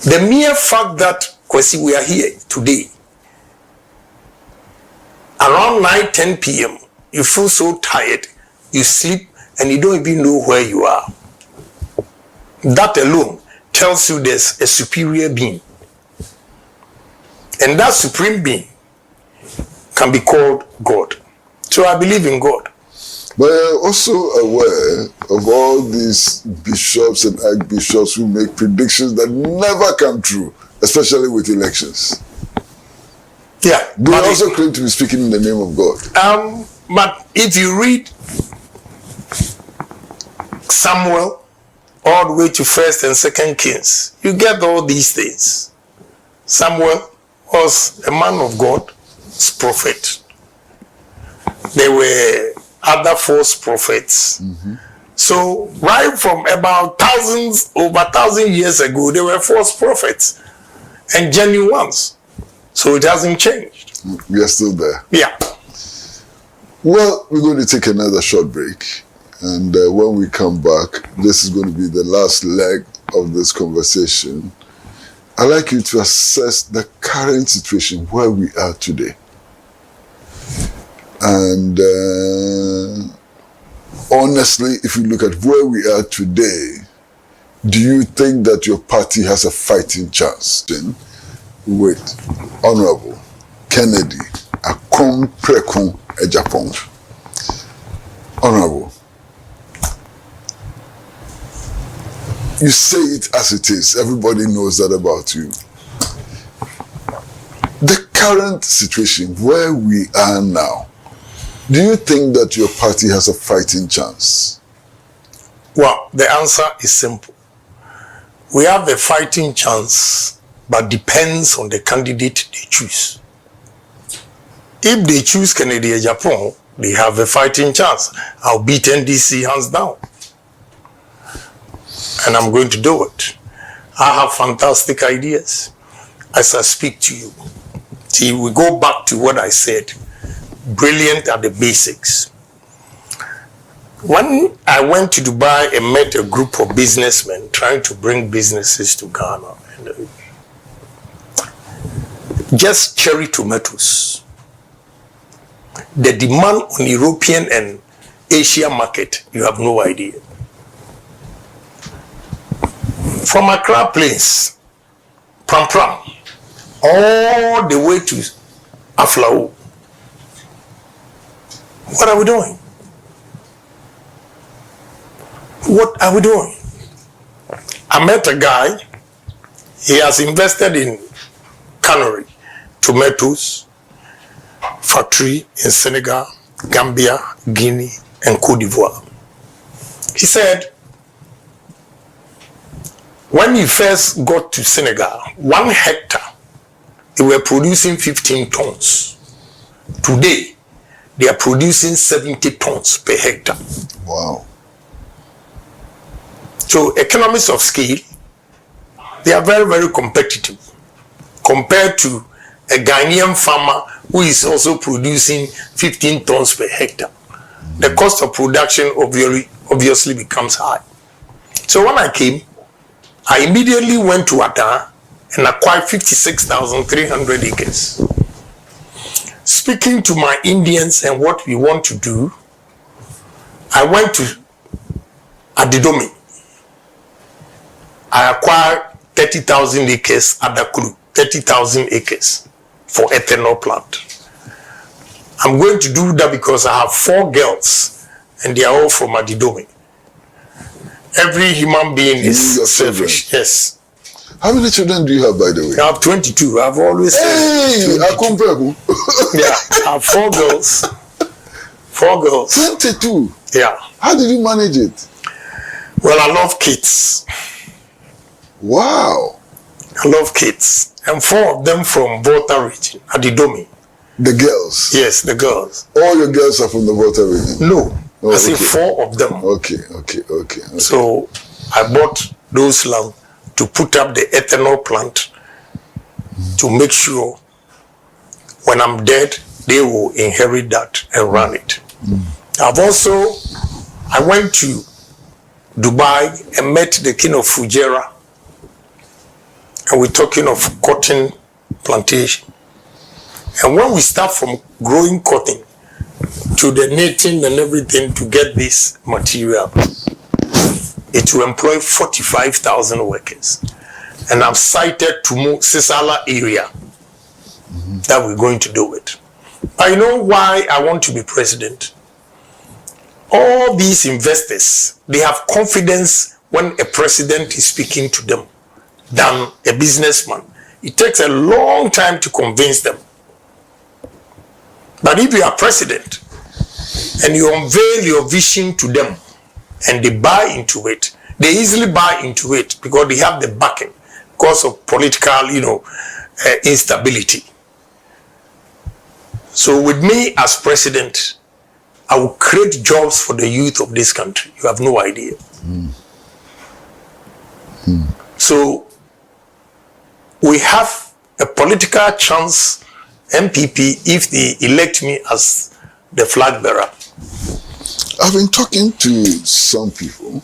[SPEAKER 1] The mere fact that, we are here today, around 9-10 p.m., you feel so tired, you sleep, and you don't even know where you are. That alone tells you there's a superior being. And that supreme being can be called God. So I believe in God.
[SPEAKER 3] But I'm also aware of all these bishops and archbishops who make predictions that never come true, especially with elections.
[SPEAKER 1] Yeah.
[SPEAKER 3] They also claim to be speaking in the name of God.
[SPEAKER 1] But if you read Samuel all the way to 1st and 2nd Kings, you get all these things. Samuel was a man of God, prophet. There were other false prophets. So right from about over 1,000 years ago, there were false prophets and genuine ones. So it hasn't changed.
[SPEAKER 3] We are still there.
[SPEAKER 1] Yeah.
[SPEAKER 3] Well, we're going to take another short break. And when we come back, this is going to be the last leg of this conversation. I'd like you to assess the current situation where we are today. And honestly, if you look at where we are today, do you think that your party has a fighting chance with Honorable Kennedy Agyapong? Honorable, you say it as it is. Everybody knows that about you. The current situation where we are now, do you think that your party has a fighting chance?
[SPEAKER 1] Well, the answer is simple. We have a fighting chance, but depends on the candidate they choose. If they choose Ken Agyapong, they have a fighting chance. I'll beat NDC hands down. And I'm going to do it. I have fantastic ideas. as I speak to you. See, we go back to what I said. Brilliant at the basics. When I went to Dubai and met a group of businessmen trying to bring businesses to Ghana, and just cherry tomatoes. The demand on European and Asia market, you have no idea. From Accra Place, Pram Pram, all the way to Aflao. What are we doing? What are we doing? I met a guy, he has invested in cannery, tomatoes, factory in Senegal, Gambia, Guinea, and Cote d'Ivoire. He said, when he first got to Senegal, 1 hectare, they were producing 15 tons. Today, they are producing 70 tons per hectare.
[SPEAKER 3] Wow.
[SPEAKER 1] So economies of scale, they are very, very competitive compared to a Ghanaian farmer who is also producing 15 tons per hectare. The cost of production obviously becomes high. So when I came, I immediately went to Adan and acquired 56,300 acres. Speaking to my Indians and what we want to do, I went to Adidomi. I acquired 30,000 acres at Dakuru, 30,000 acres for ethanol plant. I'm going to do that because I have 4 girls and they are all from Adidomi. Every human being is selfish. Yes.
[SPEAKER 3] How many children do you have, by the way?
[SPEAKER 1] I have 22. I've always said.
[SPEAKER 3] Hey, I compare.
[SPEAKER 1] Yeah, I have 4 girls. 4 girls.
[SPEAKER 3] 22.
[SPEAKER 1] Yeah.
[SPEAKER 3] How did you manage it?
[SPEAKER 1] Well, I love kids.
[SPEAKER 3] Wow.
[SPEAKER 1] I love kids. And 4 of them from Volta region, Adidomi.
[SPEAKER 3] The girls?
[SPEAKER 1] Yes, the girls.
[SPEAKER 3] All your girls are from the Volta region?
[SPEAKER 1] No.
[SPEAKER 3] Oh,
[SPEAKER 1] I say 4 of them.
[SPEAKER 3] Okay.
[SPEAKER 1] So I bought those land to put up the ethanol plant to make sure when I'm dead, they will inherit that and run it. I went to Dubai and met the king of Fujairah, and we're talking of cotton plantation. And when we start from growing cotton to the knitting and everything to get this material, it will employ 45,000 workers. And I've cited Tumu Sisala area that we're going to do it. I know why I want to be president. All these investors, they have confidence when a president is speaking to them than a businessman. It takes a long time to convince them. But if you are president and you unveil your vision to them and they buy into it, they easily buy into it because they have the backing because of political, instability. So with me as president, I will create jobs for the youth of this country. You have no idea. So we have a political chance, NPP, if they elect me as the flag bearer.
[SPEAKER 3] I've been talking to some people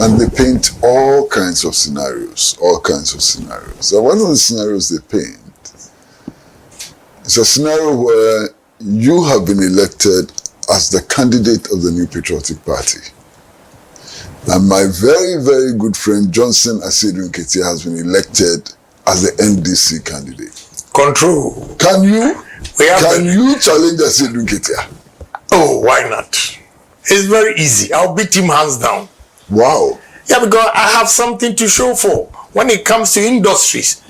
[SPEAKER 3] and they paint all kinds of scenarios. And one of the scenarios they paint is a scenario where you have been elected as the candidate of the New Patriotic Party. And my very, very good friend Johnson Asedu Nketia has been elected as the NDC candidate.
[SPEAKER 1] Control.
[SPEAKER 3] Can you challenge Asedu Nketia?
[SPEAKER 1] Oh, why not? It's very easy. I'll beat him hands down.
[SPEAKER 3] Wow.
[SPEAKER 1] Yeah, because I have something to show for when it comes to industries.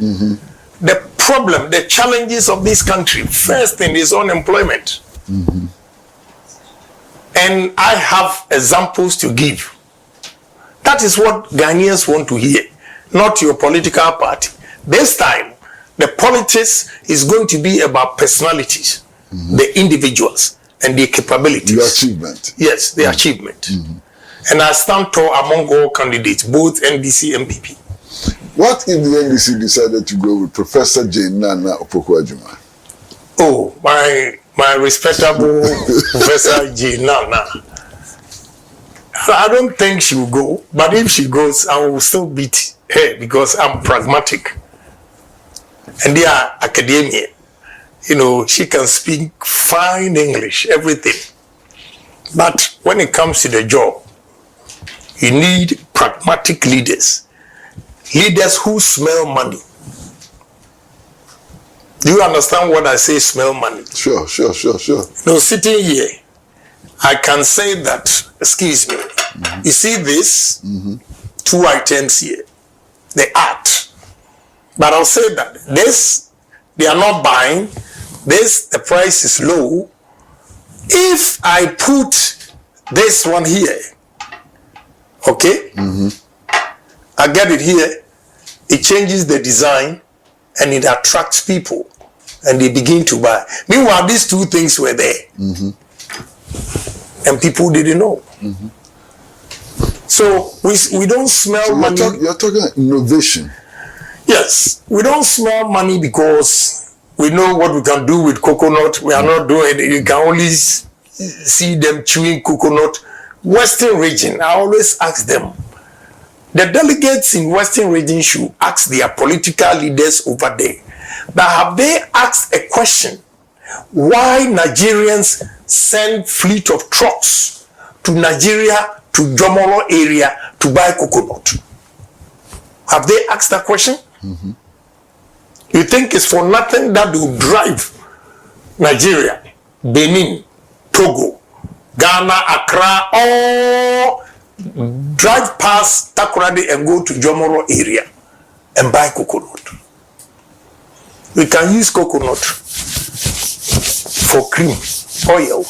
[SPEAKER 1] The problem, the challenges of this country, first thing is unemployment. And I have examples to give. That is what Ghanaians want to hear, not your political party. This time, the politics is going to be about personalities, the individuals, and their capabilities.
[SPEAKER 3] Your achievement.
[SPEAKER 1] Yes, the achievement. And I stand tall among all candidates, both NDC and NPP.
[SPEAKER 3] What if the NDC decided to go with Professor J. Nana Opoku-Agyeman?
[SPEAKER 1] Oh, my respectable Professor J. Nana. I don't think she will go, but if she goes, I will still beat her because I'm pragmatic. And they are academia. You know, she can speak fine English, everything. But when it comes to the job, you need pragmatic leaders. Leaders who smell money. Do you understand what I say, smell money?
[SPEAKER 3] Sure.
[SPEAKER 1] No, sitting here, I can say that, excuse me, you see this, two items here, the art. But I'll say that this, they are not buying, this, the price is low. If I put this one here, okay, I get it here, it changes the design and it attracts people and they begin to buy. Meanwhile, these two things were there and people didn't know. So we don't smell money.
[SPEAKER 3] You're talking innovation.
[SPEAKER 1] Yes, we don't smell money because we know what we can do with coconut. We are not doing it. You can only see them chewing coconut. Western region, I always ask them, the delegates in Western region should ask their political leaders over there, that have they asked a question, why Nigerians send fleet of trucks to Nigeria, to Jomolo area to buy coconut? Have they asked that question? You think it's for nothing that will drive Nigeria, Benin, Togo, Ghana, Accra, all drive past Takoradi and go to Jomoro area and buy coconut? We can use coconut for cream, oil.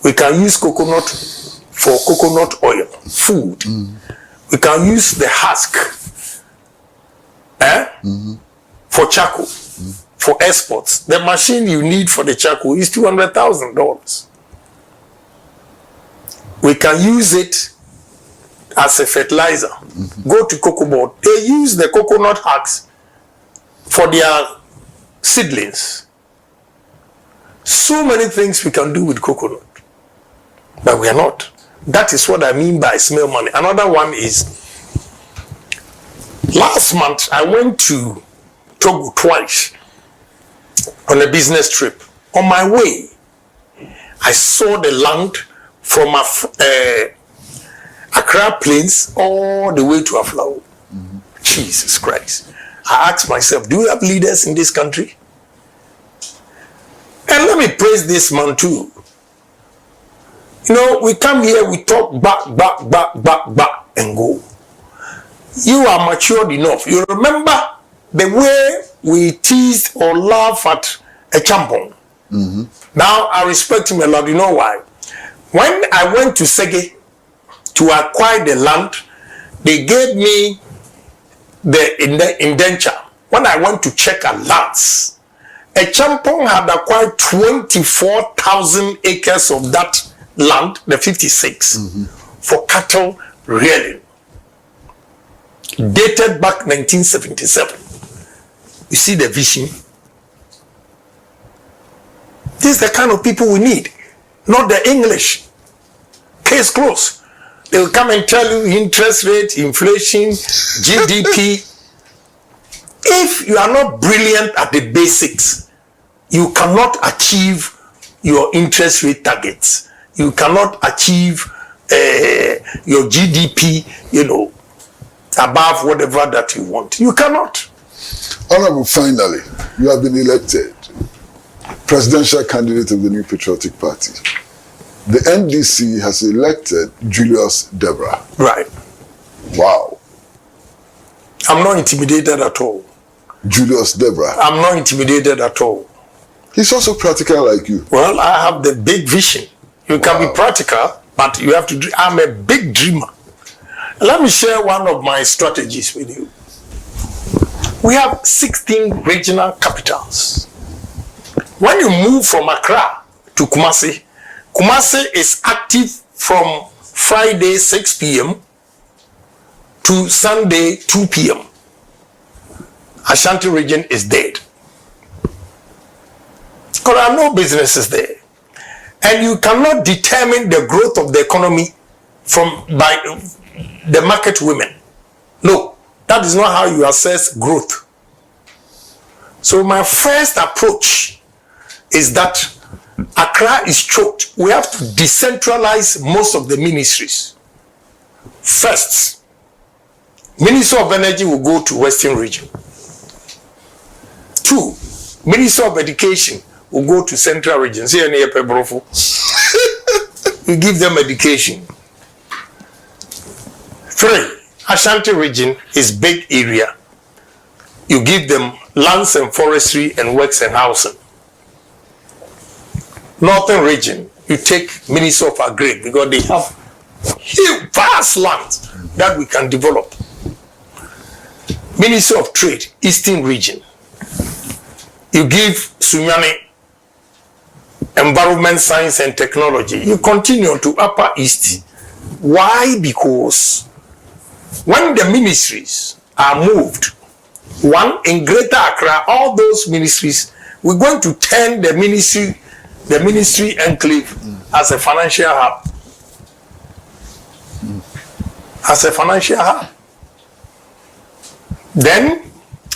[SPEAKER 1] We can use coconut for coconut oil, food. We can use the husk for charcoal, for exports. The machine you need for the charcoal is $200,000. We can use it as a fertilizer. Go to cocoa board. They use the coconut husks for their seedlings. So many things we can do with coconut, but we are not. That is what I mean by smell money. Another one is, last month I went to Togo twice on a business trip. On my way, I saw the land from Accra Plains all the way to Aflao. Jesus Christ. I asked myself, do we have leaders in this country? And let me praise this man too. You know, we come here, we talk back, and go. You are matured enough. You remember the way we teased or laugh at a champon. Now, I respect him a lot. You know why? When I went to Sege to acquire the land, they gave me the indenture. When I went to check at lands, a champon had acquired 24,000 acres of that land, the 56, for cattle rearing. Dated back 1977. You see the vision? This is the kind of people we need, not the English. Case closed. They will come and tell you interest rate, inflation, GDP. If you are not brilliant at the basics, you cannot achieve your interest rate targets. You cannot achieve your GDP, you know, above whatever that you want. You cannot.
[SPEAKER 3] Honorable, finally, you have been elected presidential candidate of the New Patriotic Party. The NDC has elected Julius Debra.
[SPEAKER 1] Right.
[SPEAKER 3] Wow.
[SPEAKER 1] I'm not intimidated at all.
[SPEAKER 3] Julius Debra.
[SPEAKER 1] I'm not intimidated at all.
[SPEAKER 3] He's also practical like you.
[SPEAKER 1] Well, I have the big vision. You can be practical, but you have to dream. I'm a big dreamer. Let me share one of my strategies with you. We have 16 regional capitals. When you move from Accra to Kumasi, Kumasi is active from Friday 6 p.m. to Sunday 2 p.m. Ashanti region is dead. Because there are no businesses there. And you cannot determine the growth of the economy by the market women. No, that is not how you assess growth. So my first approach is that Accra is choked. We have to decentralize most of the ministries. First, Minister of Energy will go to Western Region. 2, Minister of Education will go to Central Region. We give them education. 3, Ashanti Region is big area. You give them lands and forestry and works and housing. Northern Region, you take Minister of Agri because they have huge, vast lands that we can develop. Minister of Trade, Eastern Region. You give Sunyani Environment, Science and Technology. You continue to Upper East. Why? Because when the ministries are moved, one in Greater Accra, all those ministries, we're going to turn the ministry enclave as a financial hub. As a financial hub. Then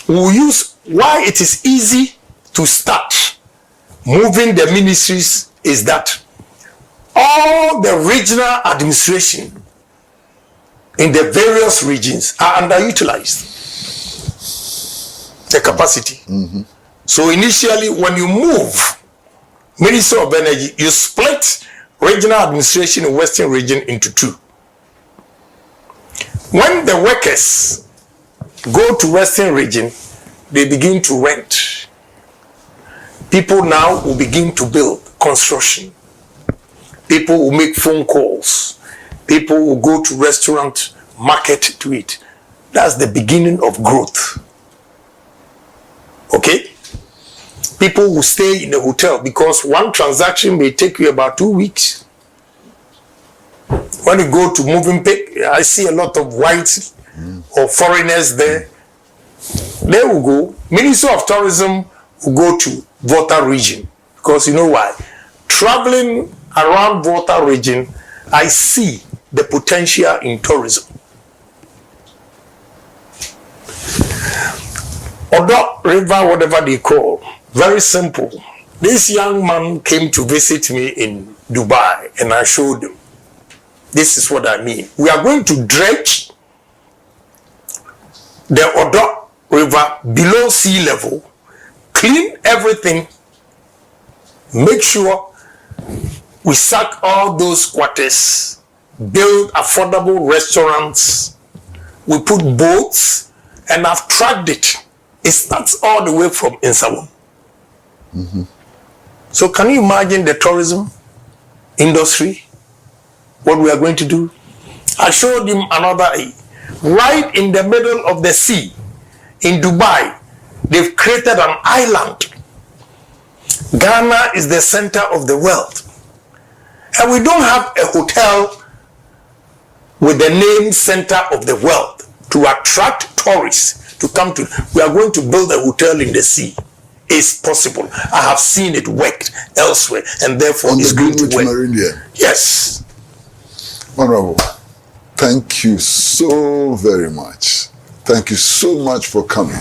[SPEAKER 1] we'll use why it is easy to start moving the ministries is that all the regional administration in the various regions are underutilized. The capacity. So initially, when you move Minister of Energy, you split regional administration in Western Region into 2. When the workers go to Western Region, they begin to rent. People now will begin to build construction. People will make phone calls. People will go to restaurant, market to eat. That's the beginning of growth. Okay? People will stay in the hotel because one transaction may take you about 2 weeks. When you go to moving pick, I see a lot of whites or foreigners there. They will go. Minister of Tourism will go to Volta region because you know why? Traveling around Volta region, I see the potential in tourism. Odo River, whatever they call, very simple. This young man came to visit me in Dubai and I showed him. This is what I mean. We are going to dredge the Odo River below sea level, clean everything, make sure we sack all those quarters, build affordable restaurants, we put boats, and I've tracked it. It starts all the way from Insawam. So can you imagine the tourism industry? What we are going to do? I showed him another, right in the middle of the sea, in Dubai, they've created an island. Ghana is the center of the world. And we don't have a hotel with the name center of the world to attract tourists to come to. We are going to build a hotel in the sea. It's possible. I have seen it worked elsewhere, and therefore
[SPEAKER 3] on
[SPEAKER 1] it's
[SPEAKER 3] the
[SPEAKER 1] going to work.
[SPEAKER 3] Meridian.
[SPEAKER 1] Yes.
[SPEAKER 3] Honorable, thank you so very much. Thank you so much for coming.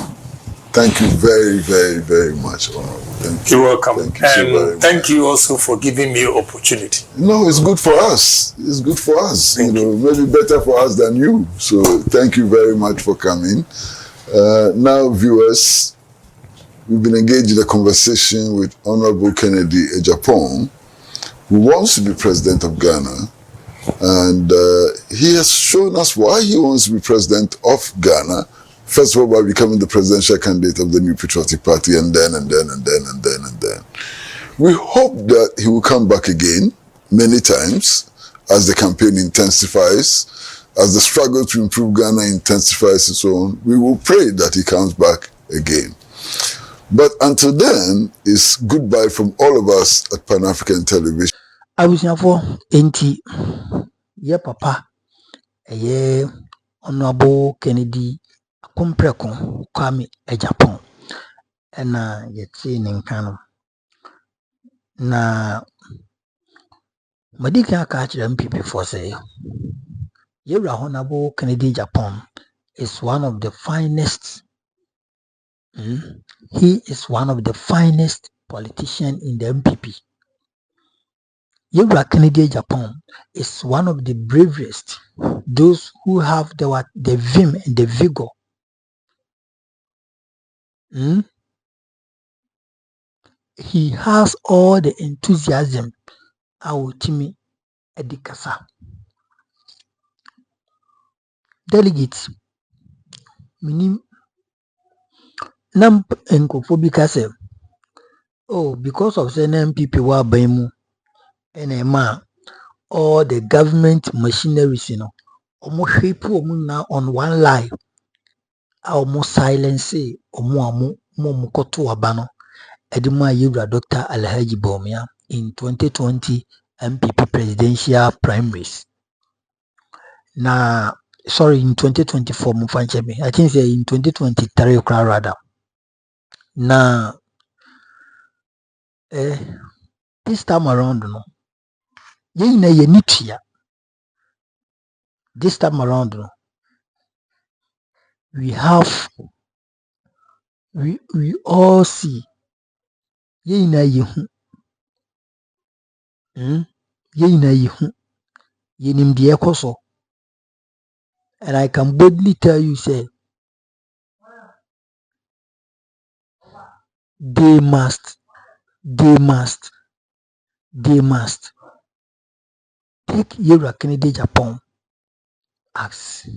[SPEAKER 3] Thank you very, very, very much, Honorable. Thank you.
[SPEAKER 1] You're welcome.
[SPEAKER 3] Thank you so very much.
[SPEAKER 1] Thank you also for giving me opportunity.
[SPEAKER 3] No, it's good for us. It's good for us.
[SPEAKER 1] Thank you.
[SPEAKER 3] Maybe better for us than you. So thank you very much for coming. Now, viewers, we've been engaged in a conversation with Honorable Ken Agyapong, who wants to be president of Ghana. And he has shown us why he wants to be president of Ghana. First of all, by becoming the presidential candidate of the New Patriotic Party, and then. We hope that he will come back again many times as the campaign intensifies, as the struggle to improve Ghana intensifies and so on. We will pray that he comes back again. But until then, it's goodbye from all of us at Pan-African Television.
[SPEAKER 2] Abusiafo enti ye papa eye Honorable Kennedy akompreko Kwame Agyapong ena yeti ne nka no na madika aka achire MPP for say Yewra Honorable Ken Agyapong is one of the finest he is one of the finest politicians in the MPP. Yewra Ken Agyapong is one of the bravest, those who have the vim and the vigor. He has all the enthusiasm. Awotimi Edikasa. Delegates, minim nam enkofobika say, oh, because of saying MPP wa baimu, and all the government machineries, almost shape na on one line, almost silence, omo koto wabano, edima Yewra Dr. Alhaji Bawumia in 2020 MPP presidential primaries. Na sorry, in 2024 mufancheme. I think say in 2023 rather. Na this time around no. Yena yenitia. This time around no. We all see yena yehu. Yena yehu. Yenim de ekoso. And I can boldly tell you say they must take Yewra Ken Agyapong as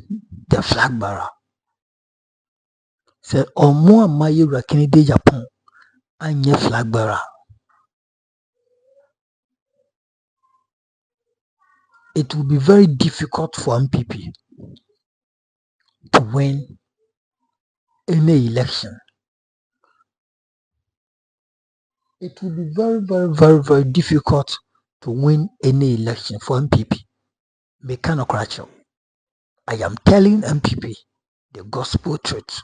[SPEAKER 2] the flag bearer. Say omo ama Yewra Ken Agyapong anye flag bearer. It will be very difficult for MPP to win any election. It will be very difficult to win any election for MPP. Mekano Kracho. I am telling MPP the gospel truth.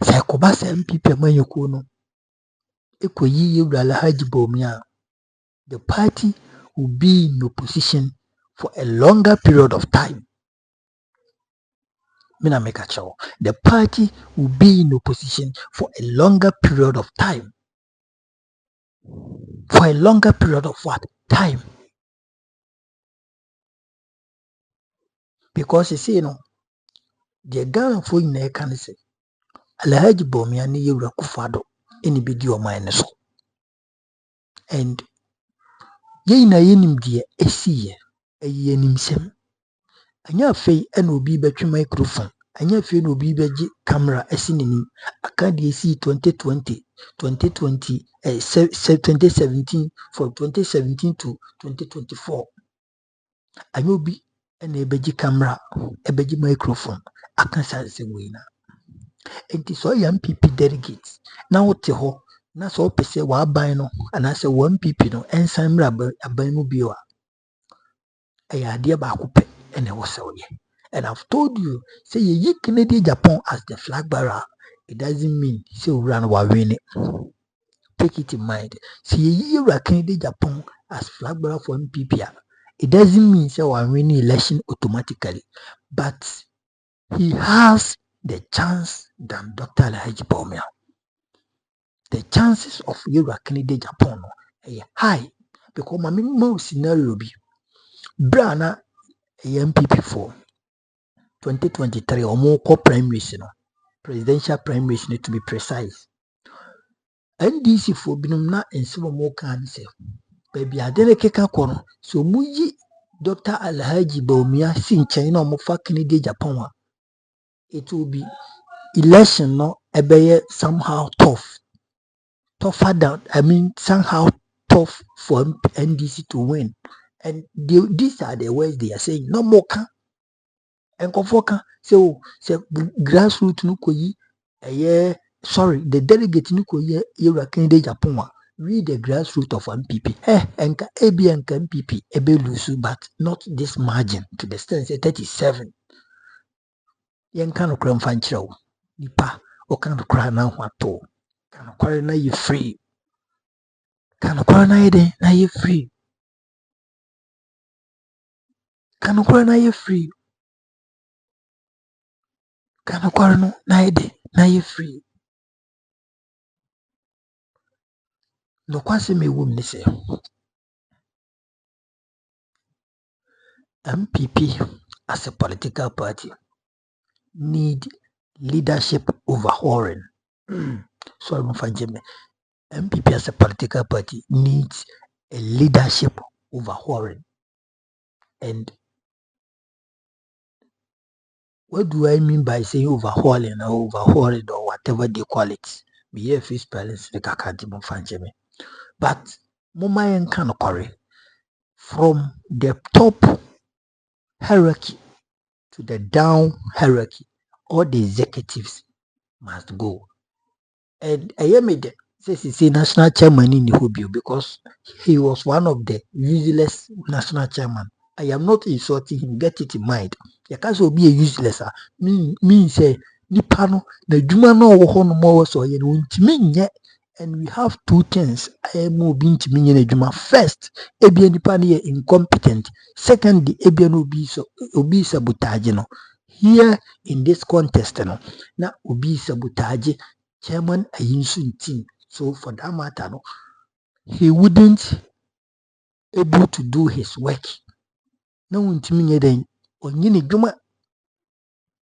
[SPEAKER 2] Sekobasa MPP Manyukuno. Ekoyi Yewra Alhaji Bawumia. The party will be in opposition for a longer period of time. The party will be in opposition for a longer period of time. For a longer period of what? Time. Because you see, the Ghana for in can say, Alhaji Bawumia ni Yewra Kufado any video mine so. And ye na yenim deɛ ɛsi yɛ ɛyɛ animsɛm. Anya afei ɛna obi bɛtwe microphone. Anya afei na obi bɛgye camera ɛsi n'anim. Aka deɛ ɛsi 2020, 2017 from 2017 to 2024. Anya obi ɛna ɛbɛgye camera, ɛbɛgye microphone. Aka saa sɛ wei na. Enti so yɛ MPP delegates. Na wote hɔ na so pese wa ban no anaasɛ wa MPP no ɛnsan mmra aban mu bio a ɛyɛ adeɛ baako pɛ ɛna ɛwɔ sɛ woyɛ. And I've told you, say ye Ken Agyapong as the flag bearer, it doesn't mean say owura no wa win it. Take it in mind. Say ye Yewra Ken Agyapong as flag bearer for MPP, it doesn't mean say wa win election automatically, but he has the chance than Dr. Alhaji Bawumia. The chances of Yewra Ken Agyapong are high because my minimum scenario be Brana MPP for 2023 or more primaries, presidential primaries to be precise. NDC for binumna and some more can say, baby, I didn't keka kono. So muyi Dr. Alhaji Bawumia sin China mo fa Ken Agyapong. It will be election no ebeye somehow tougher than somehow tough for NDC to win. And these are the words they are saying. No more can. And Kofoka say grassroots no koyi the delegate no koyi Yewra Ken Agyapong we the grassroots of NPP. Enka ebi enka NPP ebe lusu, but not this margin to the extent 37. Yenka no kram fanchiro. Nipa o kan kra na hwato. Kan kware na you free. Kan kware na yede na you free. Kan kware na you free. Kan kware no na yede na you free. No kwase me wom ni say MPP as a political party need leadership overhauling. Sorry, Mufajime. MPP as a political party needs a leadership overhauling. And what do I mean by saying overhauling or whatever they call it? Me here face balance the kakadi Mufajime. But Mumayan can occur from the top hierarchy to the down hierarchy. All the executives must go. And I made says national chairman in the Hobio because he was one of the useless national chairman. I am not insulting him, get it in mind. You can't be a useless. Me say Nipano, the Jumano or more so you and we have two things. I am moving to me in a Juma. First, Ebian Nipani incompetent. Second, the Ebian Obi sabotage. Here in this contest, now Obi sabotage. Chairman Ayinsun team. So for that matter, no, he wouldn't able to do his work. No untimi then onyini dwuma.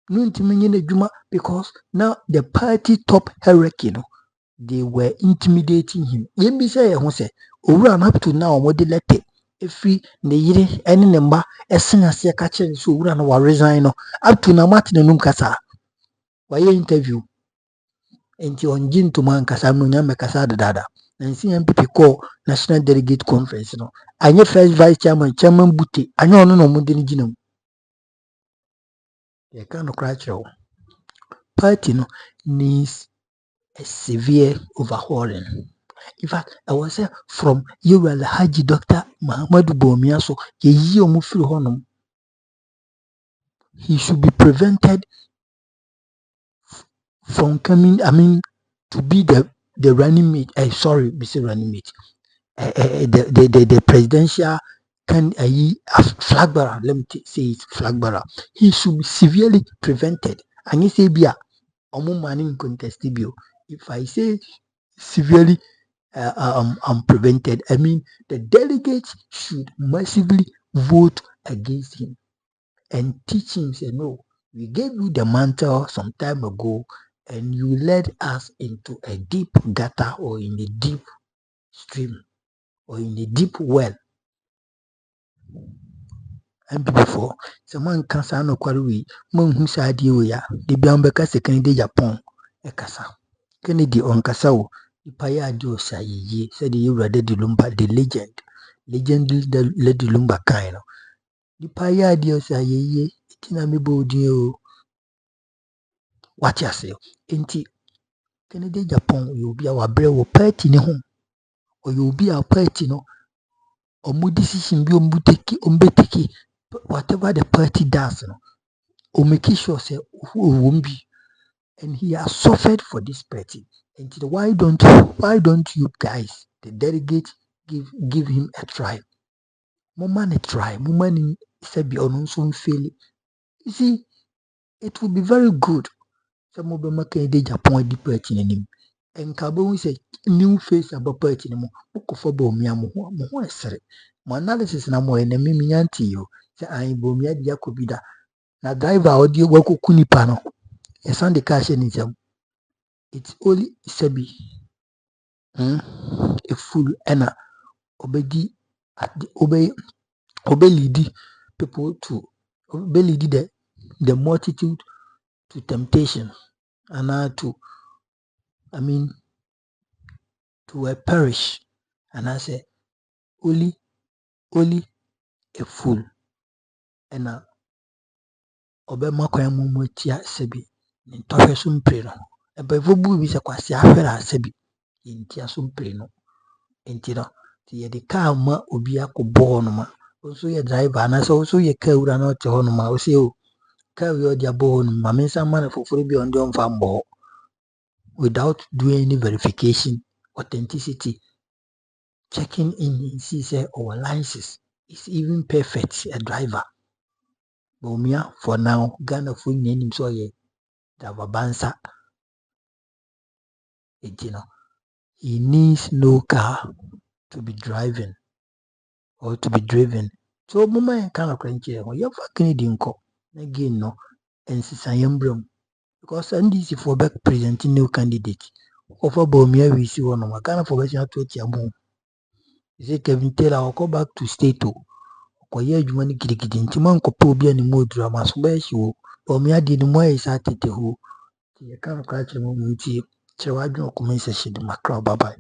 [SPEAKER 2] No untimi dwuma because now the party top hierarchy, no, they were intimidating him. Yembi say ho say owura up to now mo de letter every ne yire ene ne mba esen ase ka kire so owura no wa resign no up to now Martin num kasa. Why interview enti onji ntoma nkasa no nya mekasa dada na nsi MPP call national delegate conference no anye first vice chairman Butte anye ono no mo de ni ginam ye kan no cry chiro party no needs a severe overhauling. In fact, I was say from Yura Haji Dr. Muhammadu Bawumia so ye yi omo firi honom, he should be prevented from coming, to be the running mate. Running mate. The presidential flag bearer. Let me say it, flag bearer. He should be severely prevented. And he say, "Bia, omo manning contest bio." If I say severely prevented, I mean the delegates should massively vote against him and teach him. Say, no, we gave you the mantle some time ago, and you led us into a deep gutter or in a deep stream or in a deep well. And before someone can say no quarry, Mon who said you ya, the Biambeka second day Japan, a cassa. Kennedy on Cassao, the Paya do say ye, said you rather the Lumba, the legend the Lady Lumba kind. The Paya dio say ye, Tinamibo dio. What you say? Inti Kennedy Japan, you'll be our brave or party in home, or you'll be our party no. Or more decision be umbeteki, whatever the party does, no, or make sure say who won't be, and he has suffered for this party. And why don't you guys, the delegates, give him a try? Moment a try, moment said be on some failure. You see, it would be very good. Some of them make Japan the party in him. And Cabo say new face about party no more. Book for Bomia mo my analysis na mo enemy mianti yo. Say I Bomia dia kobida. Na driver audio wako kunipa no. E sound the cash in him. It's only Sebi. A fool ena obedi at the lead people to lead the multitude to temptation and to a perish. And I say only a fool and obema kwa mumu tia sebi ntohwe so mpre no ebe vobu bi se kwase ahwera sebi ntia so mpre no nti no ti yɛde car ma obi akɔbɔ hɔ noma nso yɛ driver anaasɛ nso yɛ car wura na ɔte hɔ noma ɔsɛ o car wi ɔde abɔ hɔ noma me nsa ma no foforɔ bi a ɔde ɔmfa mbɔ hɔ without doing any verification authenticity checking in see say our license is even perfect a driver but for now Ghana for name so ye driver bansa he needs no car to be driving or to be driven. So mama kind of cranky you Kennedy nko again no and sisayembrum because NDC for back presenting new candidate offer Bomia we see one of my kind of formation to Tiamu. Is it Kevin Taylor will go back to state to Koya Jumani Kidikidin Timan Kopobia and more drama so where she will Bomia did more is at it who you can't catch a moment. Chawadu commence session, Macro Bye bye.